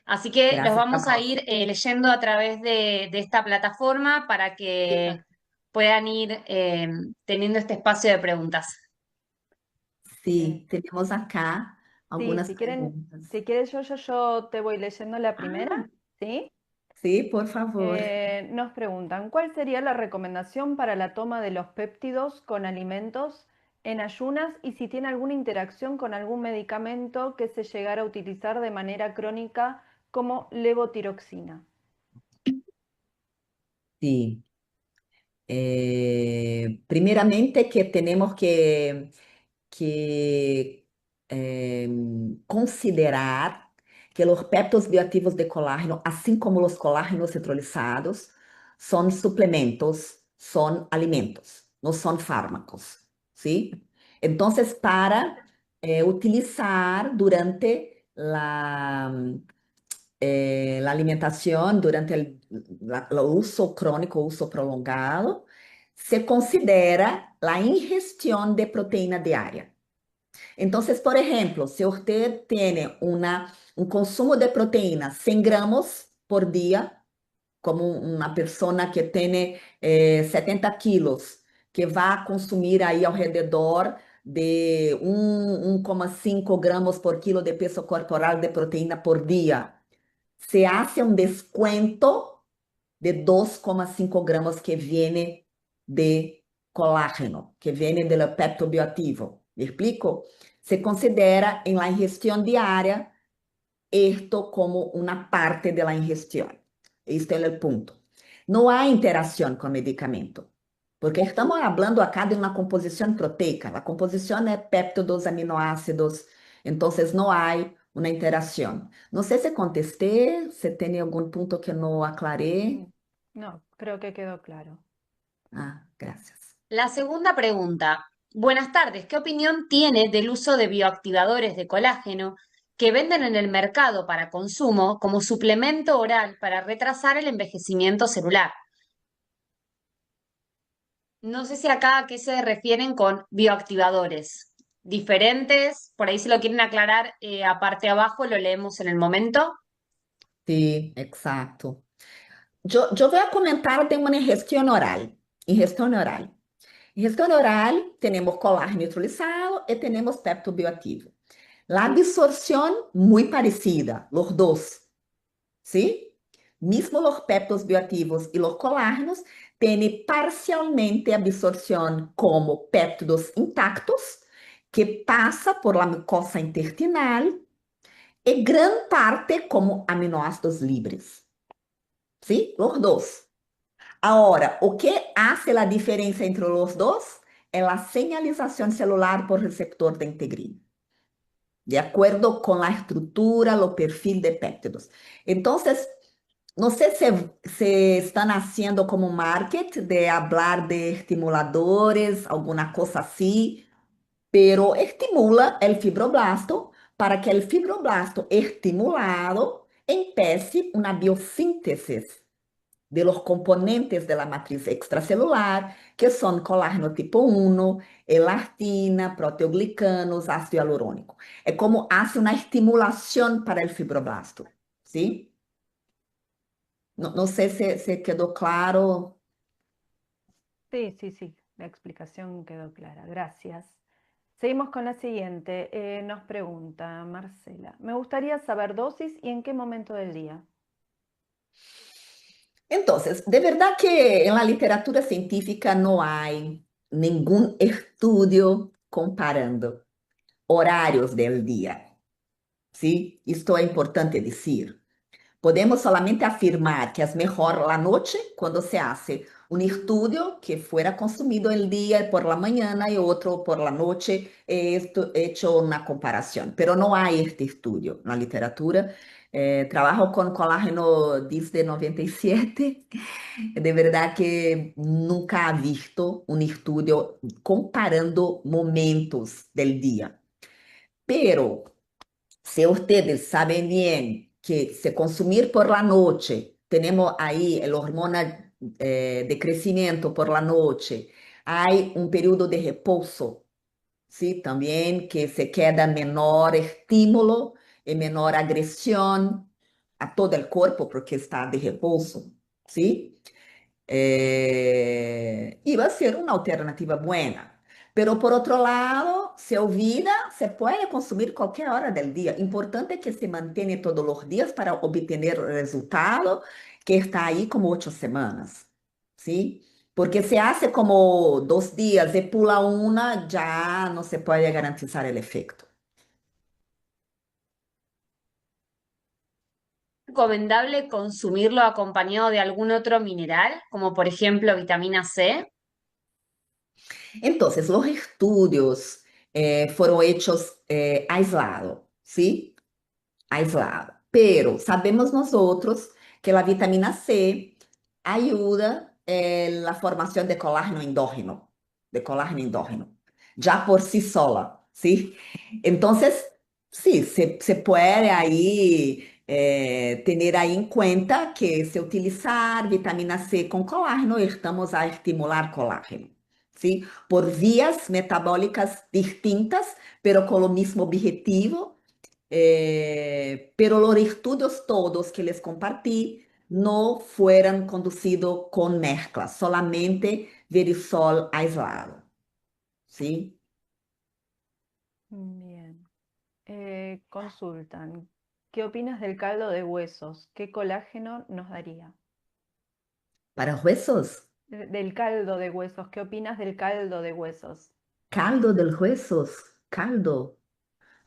Así que los Gracias a vamos a vos. ir leyendo a través de esta plataforma para que puedan ir teniendo este espacio de preguntas. Sí, tenemos acá Sí, algunas preguntas. si quieres, yo te voy leyendo la primera, Ah, ¿sí? sí, por favor. Nos preguntan, ¿cuál sería la recomendación para la toma de los péptidos con alimentos en ayunas y si tiene alguna interacción con algún medicamento que se llegara a utilizar de manera crónica como levotiroxina? Sí. Primeramente que tenemos que considerar que os péptidos bioativos de colágeno, assim como os colágenos hidrolizados, são suplementos, são alimentos, não são fármacos, ¿sí? Então, para utilizar durante la alimentación, durante el uso crónico, uso prolongado, se considera la ingestión de proteína diaria. Entonces, por ejemplo, si usted tiene un consumo de proteína 100 gramos por día, como una persona que tiene 70 kilos, que va a consumir ahí alrededor de 1,5 gramos por kilo de peso corporal de proteína por día, se hace un descuento de 2,5 gramos que viene de colágeno, que viene del pepto bioactivo. ¿Me explico? Se considera en la ingestión diaria esto como una parte de la ingestión. Este es el punto. No hay interacción con medicamento, porque estamos hablando acá de una composición proteica. La composición es péptidos, aminoácidos, entonces no hay una interacción. No sé si contesté, si tiene algún punto que no aclaré. No, creo que quedó claro. Ah, gracias. La segunda pregunta. Buenas tardes. ¿Qué opinión tiene del uso de bioactivadores de colágeno que venden en el mercado para consumo como suplemento oral para retrasar el envejecimiento celular. No sé si acá a qué se refieren con bioactivadores. Diferentes, por ahí si lo quieren aclarar, aparte abajo lo leemos en el momento. Sí, exacto. Yo voy a comentar de una ingestión oral. Ingestión oral. Ingestión oral, tenemos colágeno neutralizado y tenemos pepto bioactivo. La absorción muy parecida, los dos, ¿sí? Mismo los peptos bioactivos y los colágenos tienen parcialmente absorción como péptidos intactos, que pasa por la mucosa intestinal y gran parte como aminoácidos libres, ¿sí? Los dos. Ahora, o que hace a diferença entre os dois é a señalização celular por receptor de integrin, de acordo com a estrutura, o perfil de péptidos. Então, não sei se estão haciendo como market de hablar de estimuladores, alguma coisa assim, pero estimula o fibroblasto para que o fibroblasto estimulado empece uma biossíntese de los componentes de la matriz extracelular, que son colágeno tipo 1, elastina, proteoglicanos, ácido hialurónico. É como hace una estimulación para el fibroblasto, ¿sí? No sé si quedó claro. Sí, sí, sí, la explicación quedó clara. Gracias. Seguimos con la siguiente. Nos pregunta Marcela. Me gustaría saber dosis y en qué momento del día. Entonces, de verdad que en la literatura científica no hay ningún estudio comparando horarios del día, ¿sí? Esto es importante decir. Podemos solamente afirmar que es mejor la noche cuando se hace un estudio que fuera consumido el día por la mañana y otro por la noche, esto hecho una comparación, pero no hay este estudio en la literatura. Trabajo con colágeno desde 97, de verdad que nunca he visto un estudio comparando momentos del día, pero se ustedes saben bien que se consumir por la noche, tenemos ahí el hormona de crecimiento por la noche, hay un periodo de reposo, ¿sí? También que se queda menor estímulo y menor agresión a todo el cuerpo porque está de reposo, ¿sí? Iba a ser una alternativa buena. Pero por otro lado, se olvida, se puede consumir cualquier hora del día. Importante que se mantenga todos los días para obtener el resultado que está ahí como 8 semanas, ¿sí? Porque se hace como 2 días y pula una, ya no se puede garantizar el efecto. ¿Recomendable consumirlo acompañado de algún otro mineral, como por ejemplo vitamina C? Entonces, los estudios fueron hechos aislados, ¿sí? Aislado. Pero sabemos nosotros que la vitamina C ayuda en la formación de colágeno endógeno, ya por sí sola, ¿sí? Entonces, sí, se puede ahí tener ahí en cuenta que si utilizar vitamina C con colágeno, estamos a estimular colágeno, ¿sí? Por vías metabólicas distintas, pero con lo mismo objetivo. Pero los estudios todos que les compartí no fueron conducidos con mezcla, solamente verisol aislado, ¿sí? Bien. Consultan. ¿Qué opinas del caldo de huesos? ¿Qué colágeno nos daría? Para huesos, Del caldo de huesos. ¿Qué opinas del caldo de huesos? caldo de huesos, caldo.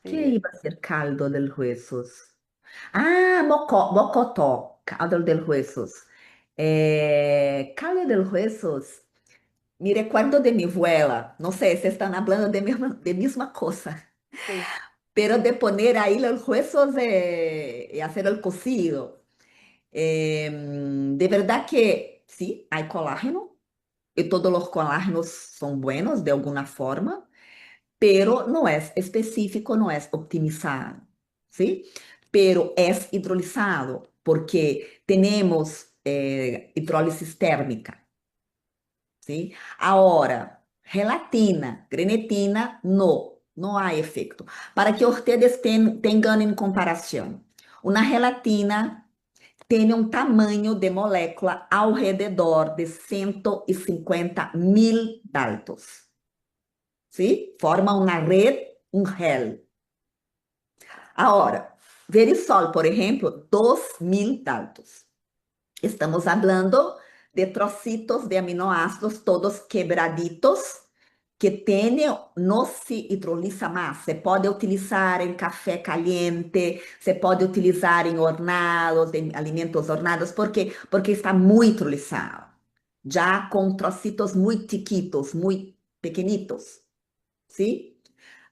Sí, ¿Qué iba a ser caldo de huesos? Ah, mocotó, caldo de huesos. Caldo de huesos. Me recuerdo de mi abuela, no sé si están hablando de misma cosa, sí. pero de poner ahí los huesos y hacer el cocido. De verdad que sí, hay colágeno y todos los colágenos son buenos de alguna forma, pero no es específico, no es optimizado, ¿sí? Pero es hidrolizado porque tenemos hidrólisis térmica, ¿sí? Ahora, gelatina, grenetina, no hay efecto. Para que ustedes tengan en comparación, una gelatina tem um tamanho de molécula ao redor de 150.000 Daltons. ¿Sí? Forma uma rede, um gel. Agora, Verisol, por exemplo, 2.000 Daltons. Estamos hablando de trocitos de aminoácidos todos quebraditos que no se hidroliza más. Se pode utilizar em café caliente, se pode utilizar em hornados, em alimentos hornados, porque está muito hidrolizado. Já com trocitos muito chiquitos, muito pequenitos, ¿sí?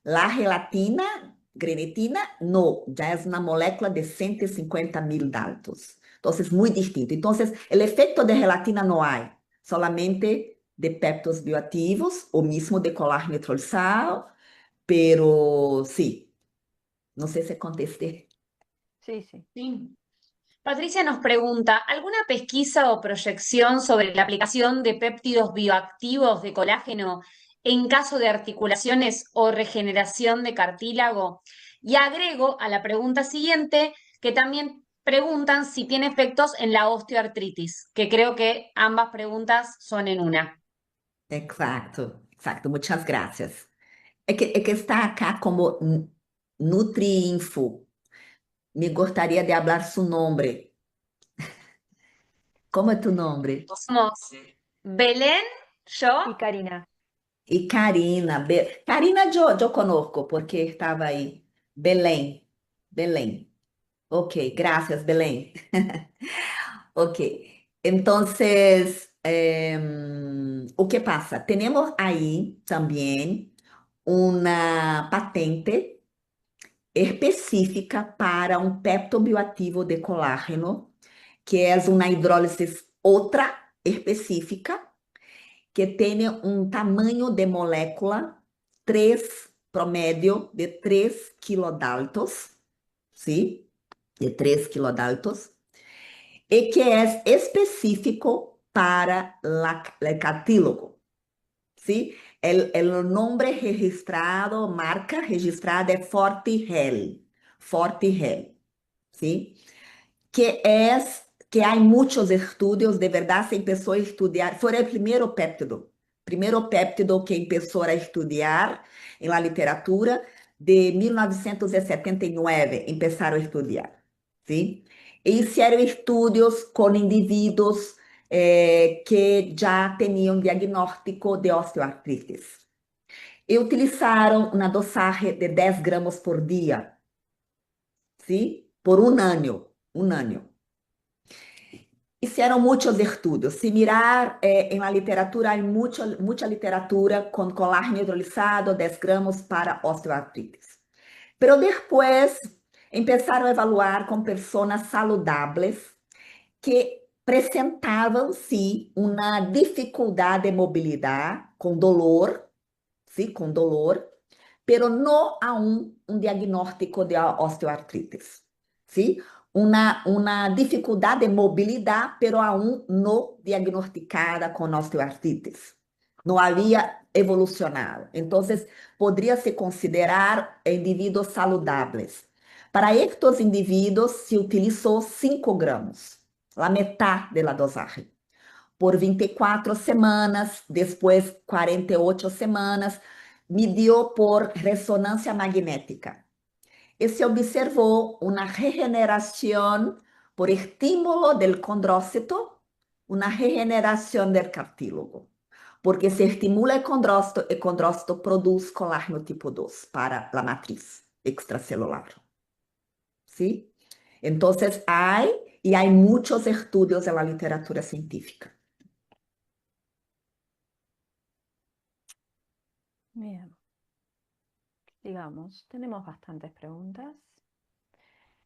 La gelatina, grenetina, no, ya es una molécula de 150.000 Daltons. Entonces, muy distinto. Entonces, el efecto de gelatina no hay, solamente de péptidos bioactivos o mismo de colágeno hidrolizado, pero sí, no sé si contesté. Sí, sí. Sí. Patricia nos pregunta, ¿alguna pesquisa o proyección sobre la aplicación de péptidos bioactivos de colágeno en caso de articulaciones o regeneración de cartílago? Y agrego a la pregunta siguiente que también preguntan si tiene efectos en la osteoartritis, que creo que ambas preguntas son en una. Exacto, exacto, muchas gracias. É que está acá como Nutriinfo. Me gostaria de hablar su nombre. ¿Cómo es tu nombre? Somos Belén, yo. Y Karina. E Karina, Karina eu conozco porque estava aí. Belém, Belém. Ok, graças, Belém. Ok, entonces, o que pasa? Tenemos ahí también una patente específica para un pepto bioactivo de colágeno, que es una hidrólisis otra específica que tem um tamanho de molécula 3 promédio de 3 kilodaltos, ¿sí? De 3 kilodaltos, e que é específico para el cartílago, ¿sí? El nombre registrado, marca registrada é Fortigel, Fortigel, ¿sí? Que há muitos estudos, de verdade, se começou a estudar, foi o primeiro péptido que começou a estudar em la literatura de 1979, começaram a estudar, sim? E fizeram estudos com indivíduos que já tinham diagnóstico de osteoartrite. E utilizaram uma dosagem de 10 gramas por dia, sim? Por um ano. Hicieron muchos estudios. Si mirar en la literatura, hay mucha literatura con colágeno hidrolizado, 10 gramos para osteoartritis. Pero después empezaron a evaluar con personas saludables que presentavam, sim, uma dificuldade de mobilidade, com dolor, sim, com dolor, pero não há um diagnóstico de osteoartritis, sim? Uma dificuldade de mobilidade, pero aún não diagnosticada com osteoartritis. Não havia evolucionado. Então, poderia se considerar indivíduos saludáveis. Para estes indivíduos, se utilizou 5 gramos, a metade da dosagem, por 24 semanas, depois 48 semanas, midiu por ressonância magnética. E se observou uma regeneração por estímulo do condrócito, uma regeneração do cartílago. Porque se estimula o condrócito produz colágeno tipo 2 para a matriz extracelular. ¿Sí? Entonces hay muchos estudios en la literatura científica. Bien. Sigamos. Tenemos bastantes preguntas.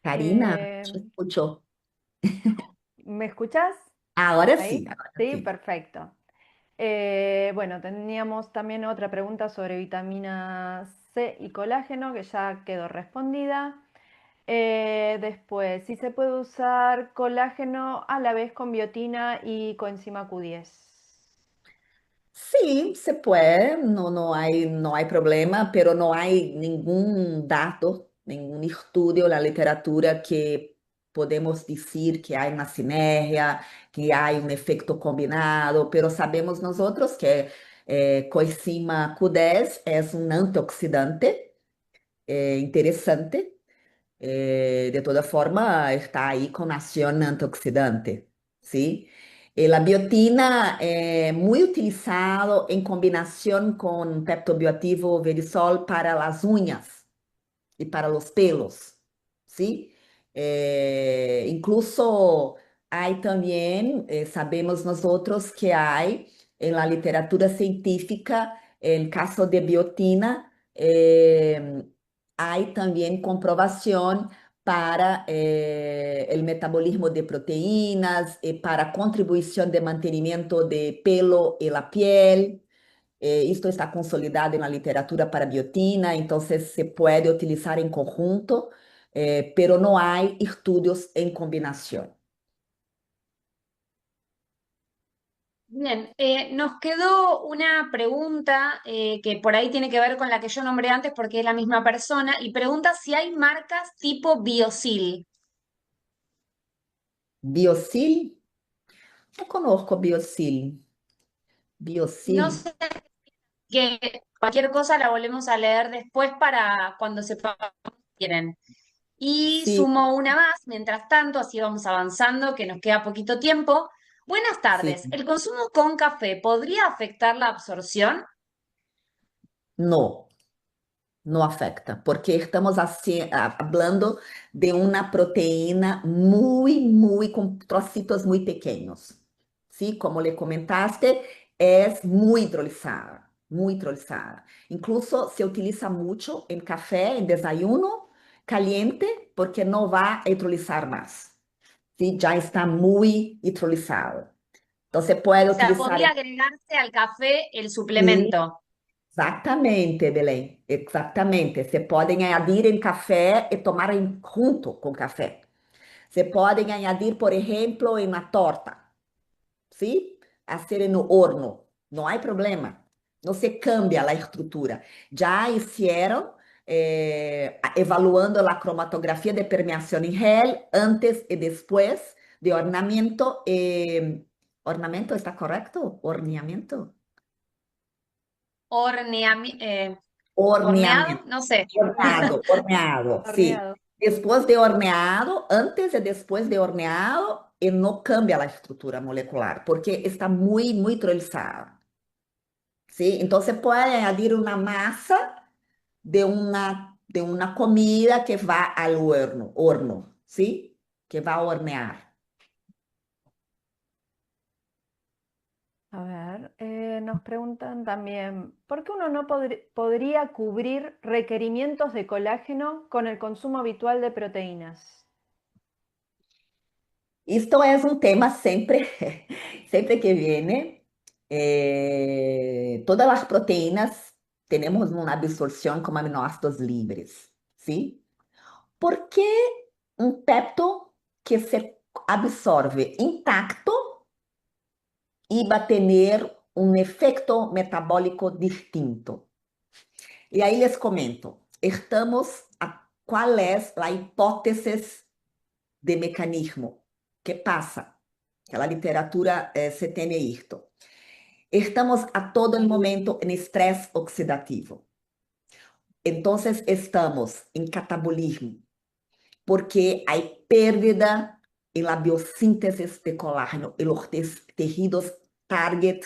Karina, Eh, te escucho. ¿Me escuchas? Ahora ¿Ahí? sí, ahora Sí, sí. perfecto. Bueno, teníamos también otra pregunta sobre vitamina C y colágeno que ya quedó respondida. Después, si se puede usar colágeno a la vez con biotina y coenzima Q10. Sí, se puede, no hay problema, pero no hay ningún dato, ningún estudio en la literatura que podemos decir que hay una sinergia, que hay un efecto combinado, pero sabemos nosotros que coenzima Q10 es un antioxidante interesante. De toda forma, está ahí con acción antioxidante, ¿sí? La biotina es muy utilizado en combinación con peptobiotivo verisol para las uñas y para los pelos, ¿sí? Incluso hay también, sabemos nosotros que hay en la literatura científica, en caso de biotina, hay también comprobación para el metabolismo de proteínas, para contribución de mantenimiento de pelo y la piel. Isto está consolidado na literatura para biotina, então se pode utilizar em conjunto, pero não há estudos em combinação. Bien, nos quedó una pregunta que por ahí tiene que ver con la que yo nombré antes porque es la misma persona y pregunta si hay marcas tipo Biosil. Biosil? Não conosco Biosil. No Biosil? sé, que cualquier cosa la volvemos a leer después para cuando sepamos si quieren. Y Sim, sumo una más, mientras tanto, así vamos avanzando, que nos queda poquito tiempo. Buenas tardes. sim. ¿El consumo con café podría afectar la absorción? Não. Não afecta, porque estamos assim, falando de uma proteína com trocitos muito pequenos. ¿Sí? Como le comentaste, é muito hidrolizada. Incluso se utiliza muito em café, em desayuno caliente, porque não vai hidrolizar mais. ¿Sí? Já está muito hidrolizado. Então, se pode O sea, utilizar. podría agregarse al café el Sim, suplemento. exatamente, Belém. Exatamente. Você podem añadir em café e tomar junto com café. Você podem añadir, por exemplo, em uma torta, ¿sí? Hacer no horno. Não há problema. Não se cambia a estrutura. Já hicieron, evaluando a cromatografia de permeação em gel antes e depois de ornamento. ¿Ornamento está correcto? ¿Horneamiento? Horneado, Horneamento. no sé. Horneado, sí. Horneado. Después de horneado, antes y después de horneado, y no cambia la estructura molecular, porque está muy neutralizada, ¿sí? Entonces puede añadir una masa de una comida que va al horno, ¿sí? Que va a hornear. A ver, nos preguntan también, ¿por qué uno no podría cubrir requerimientos de colágeno con el consumo habitual de proteínas? Esto es un tema siempre, siempre que viene. Todas las proteínas tenemos una absorción como aminoácidos libres, ¿sí? ¿Por qué un pepto que se absorbe intacto iba a tener un efecto metabólico distinto? Y ahí les comento, ¿cuál es la hipótesis de mecanismo? ¿Qué pasa? Que la literatura se tiene esto. Estamos a todo el momento en estrés oxidativo. Entonces estamos en catabolismo, porque hay pérdida en la biosíntesis de colágeno en los tejidos target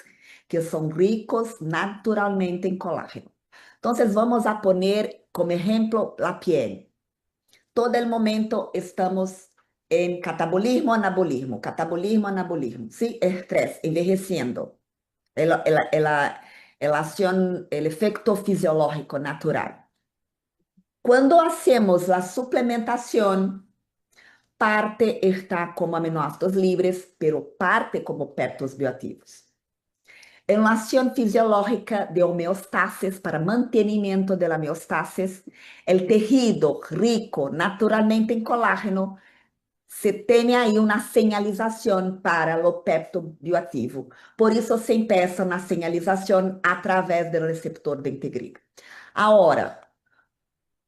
que son ricos naturalmente en colágeno. Entonces vamos a poner como ejemplo la piel. Todo el momento estamos en catabolismo, anabolismo, ¿sí? Estrés, envejeciendo. El efecto fisiológico natural. Cuando hacemos la suplementación, parte está como aminoácidos libres, pero parte como peptos bioativos. en una acción fisiológica de homeostasis para mantenimiento de la homeostasis, el tejido rico naturalmente en colágeno se tiene ahí una señalización para lo pepto bioactivo. Por eso se empieza una señalización a través del receptor de integrin. Ahora,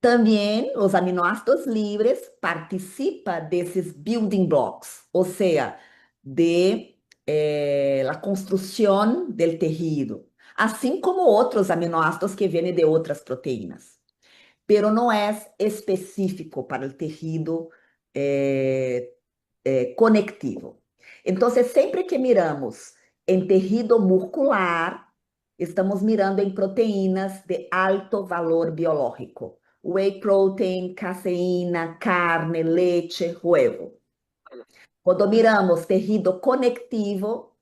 también los aminoácidos libres participan de esos building blocks, o sea, de la construcción del tejido, así como otros aminoácidos que vienen de otras proteínas, pero no es específico para el tejido eh, conectivo. Entonces, siempre que miramos en tejido muscular, estamos mirando en proteínas de alto valor biológico. Whey protein, caseína, carne, leche, huevo. Quando miramos tejido conectivo,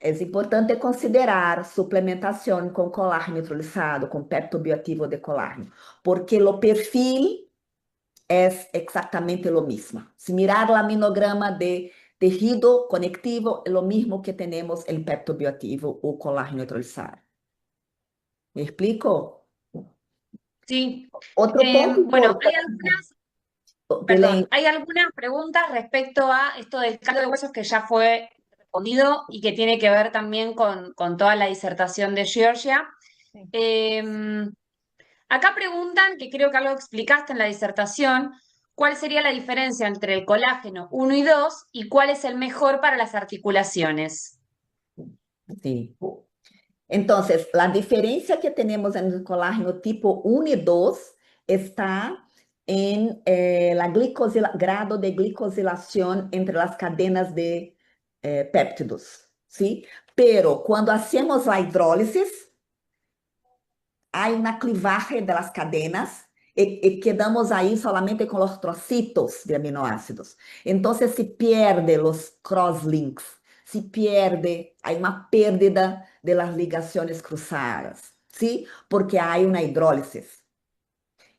é importante considerar suplementação com colágeno hidrolisado, com peptobiotivo de colágeno, porque o perfil é exatamente o mesmo. Se mirar o aminograma de tejido conectivo, é o mesmo que temos o peptobiotivo ou colágeno hidrolisado. ¿Me explico? Sí. Outro ponto Bueno, importante, perdón, Belén, hay algunas preguntas respecto a esto del caldo de huesos que ya fue respondido y que tiene que ver también con toda la disertación de Georgia. Sí. Em, Acá preguntan, que creo que algo explicaste en la disertación, ¿cuál sería la diferencia entre el colágeno 1 y 2 y cuál es el mejor para las articulaciones? sim. Entonces, la diferencia que tenemos en el colágeno tipo 1 y 2 está en grado de glicosilación entre las cadenas de péptidos, ¿sí? Pero cuando hacemos la hidrólisis, hay una clivaje de las cadenas y quedamos ahí solamente con los trocitos de aminoácidos. Entonces se pierde los crosslinks, se pierde, hay una pérdida de las ligaciones cruzadas, ¿sí? Porque hay una hidrólisis.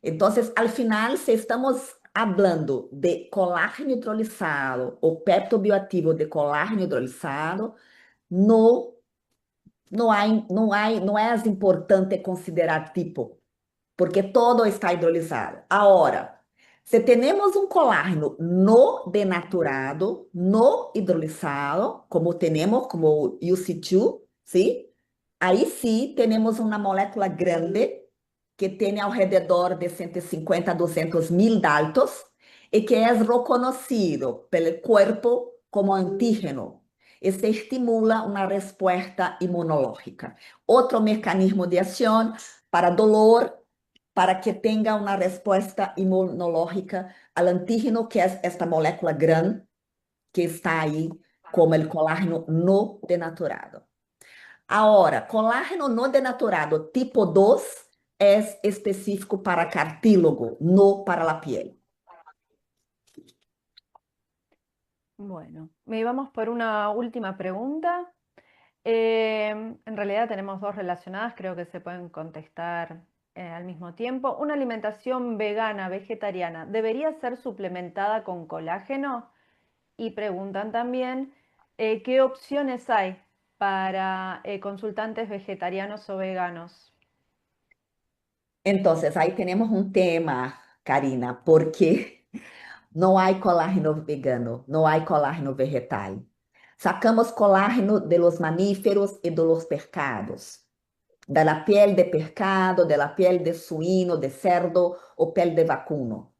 Entonces, al final, si estamos hablando de colágeno hidrolisado o peptobiotivo de colágeno hidrolisado, no não é as importante considerar tipo, porque todo está hidrolisado. Agora, se temos um colágeno no denaturado, no hidrolisado, como temos, como o UC2, ¿sí? Aí sim, temos uma molécula grande que tem ao redor de 150 a 200 mil daltos e que é reconhecido pelo corpo como antígeno. E se estimula uma resposta imunológica. Outro mecanismo de ação para dolor, para que tenha uma resposta imunológica ao antígeno, que é esta molécula grande que está aí como o colágeno no denaturado. Agora, colágeno no denaturado tipo 2 é específico para cartílago, no para la piel. Bueno, me vamos por una última pregunta. En realidad tenemos dos relacionadas, creo que se pueden contestar al mismo tiempo. ¿Una alimentación vegana, vegetariana, debería ser suplementada con colágeno? Y preguntan también, ¿qué opciones hay para consultantes vegetarianos o veganos? Entonces, ahí tenemos un tema, Karina, porque não há colágeno vegano, não há colágeno vegetal. Sacamos colágeno de los mamíferos e de los pescados, da la piel de pescado, de la piel de suíno, de cerdo o piel de vacuno.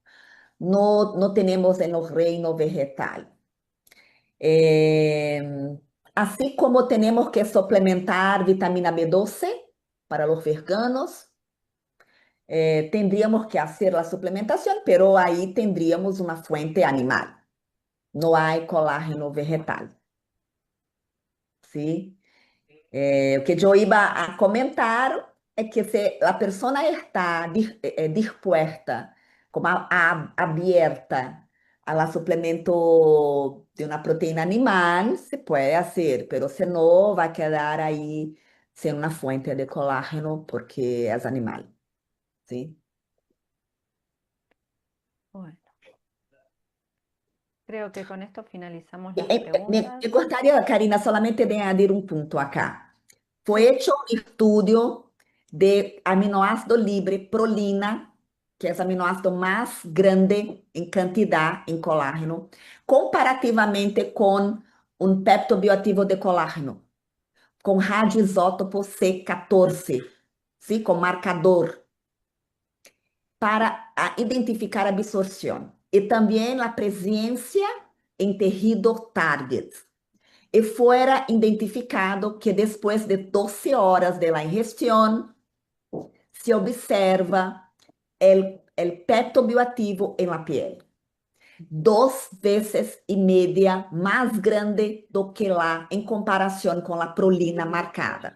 No tenemos en el reino vegetal. Así como tenemos que suplementar vitamina B12 para los veganos, tendríamos que hacer la suplementación, pero ahí tendríamos una fuente animal. No hay colágeno vegetal. ¿Sí? O que eu iba a comentar é que se a pessoa está disposta, como abierta al suplemento de una proteína animal, se puede hacer, pero se no, va a quedar ahí sin una fuente de colágeno porque es animal. ¿Sí? Bueno, creo que con esto finalizamos Me, las preguntas. me gostaria, Karina, solamente de añadir un punto acá. Foi hecho um estudo de aminoácido libre, prolina, que é o aminoácido mais grande em quantidade em colágeno, comparativamente com um peptobiotivo de colágeno, com radioisótopo C14, sim, com marcador, para identificar a absorção. E também a presença em tecido target. E fuera identificado que depois de 12 horas de la ingestión, se observa el peptobiotivo en la piel. 2,5 vezes mais grande do que lá em comparação com a prolina marcada,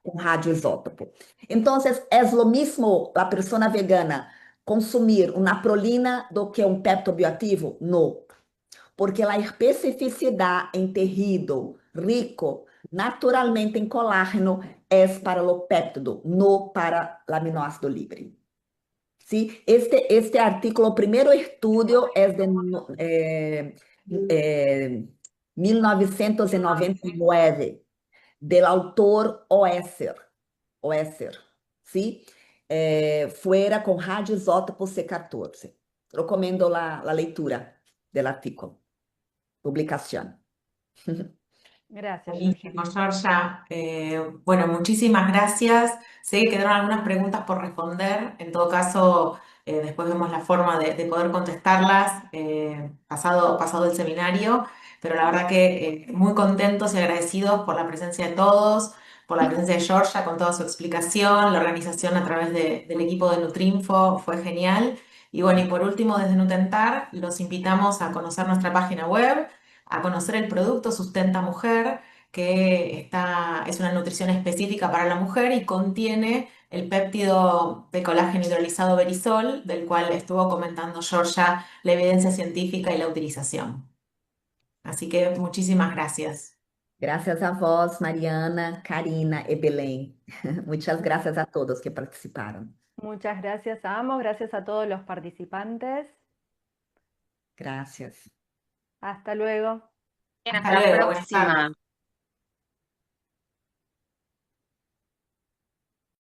com radioisótopo. Então, é o mesmo a pessoa vegana consumir uma prolina do que um peptobiotivo? Não, porque a especificidade em tecido rico naturalmente em colágeno é para o péptido, não para o aminoácido livre. ¿Sí? Este artículo, o primeiro estudo é de 1999, del autor Oesser, ¿sí? Fuera com radioisótopo C14. Recomendo a leitura del artículo, publicación. Gracias, Georgia. Buenísimo, Georgia. Bueno, muchísimas gracias. Sé que quedaron algunas preguntas por responder. En todo caso, después vemos la forma de poder contestarlas pasado el seminario. Pero la verdad que muy contentos y agradecidos por la presencia de todos, por la presencia de Georgia con toda su explicación, la organización a través del equipo de Nutrinfo fue genial. Y bueno, y por último, desde Nutentar, los invitamos a conocer nuestra página web, a conocer el producto Sustenta Mujer, que es una nutrición específica para la mujer y contiene el péptido de colágeno hidrolizado Verisol, del cual estuvo comentando Georgia la evidencia científica y la utilización. Así que muchísimas gracias. Gracias a vos, Mariana, Karina e Belén. Muchas gracias a todos que participaron. Muchas gracias a ambos, gracias a todos los participantes. Gracias. Hasta luego. Bien, Hasta hasta la luego, buenas próxima. tardes.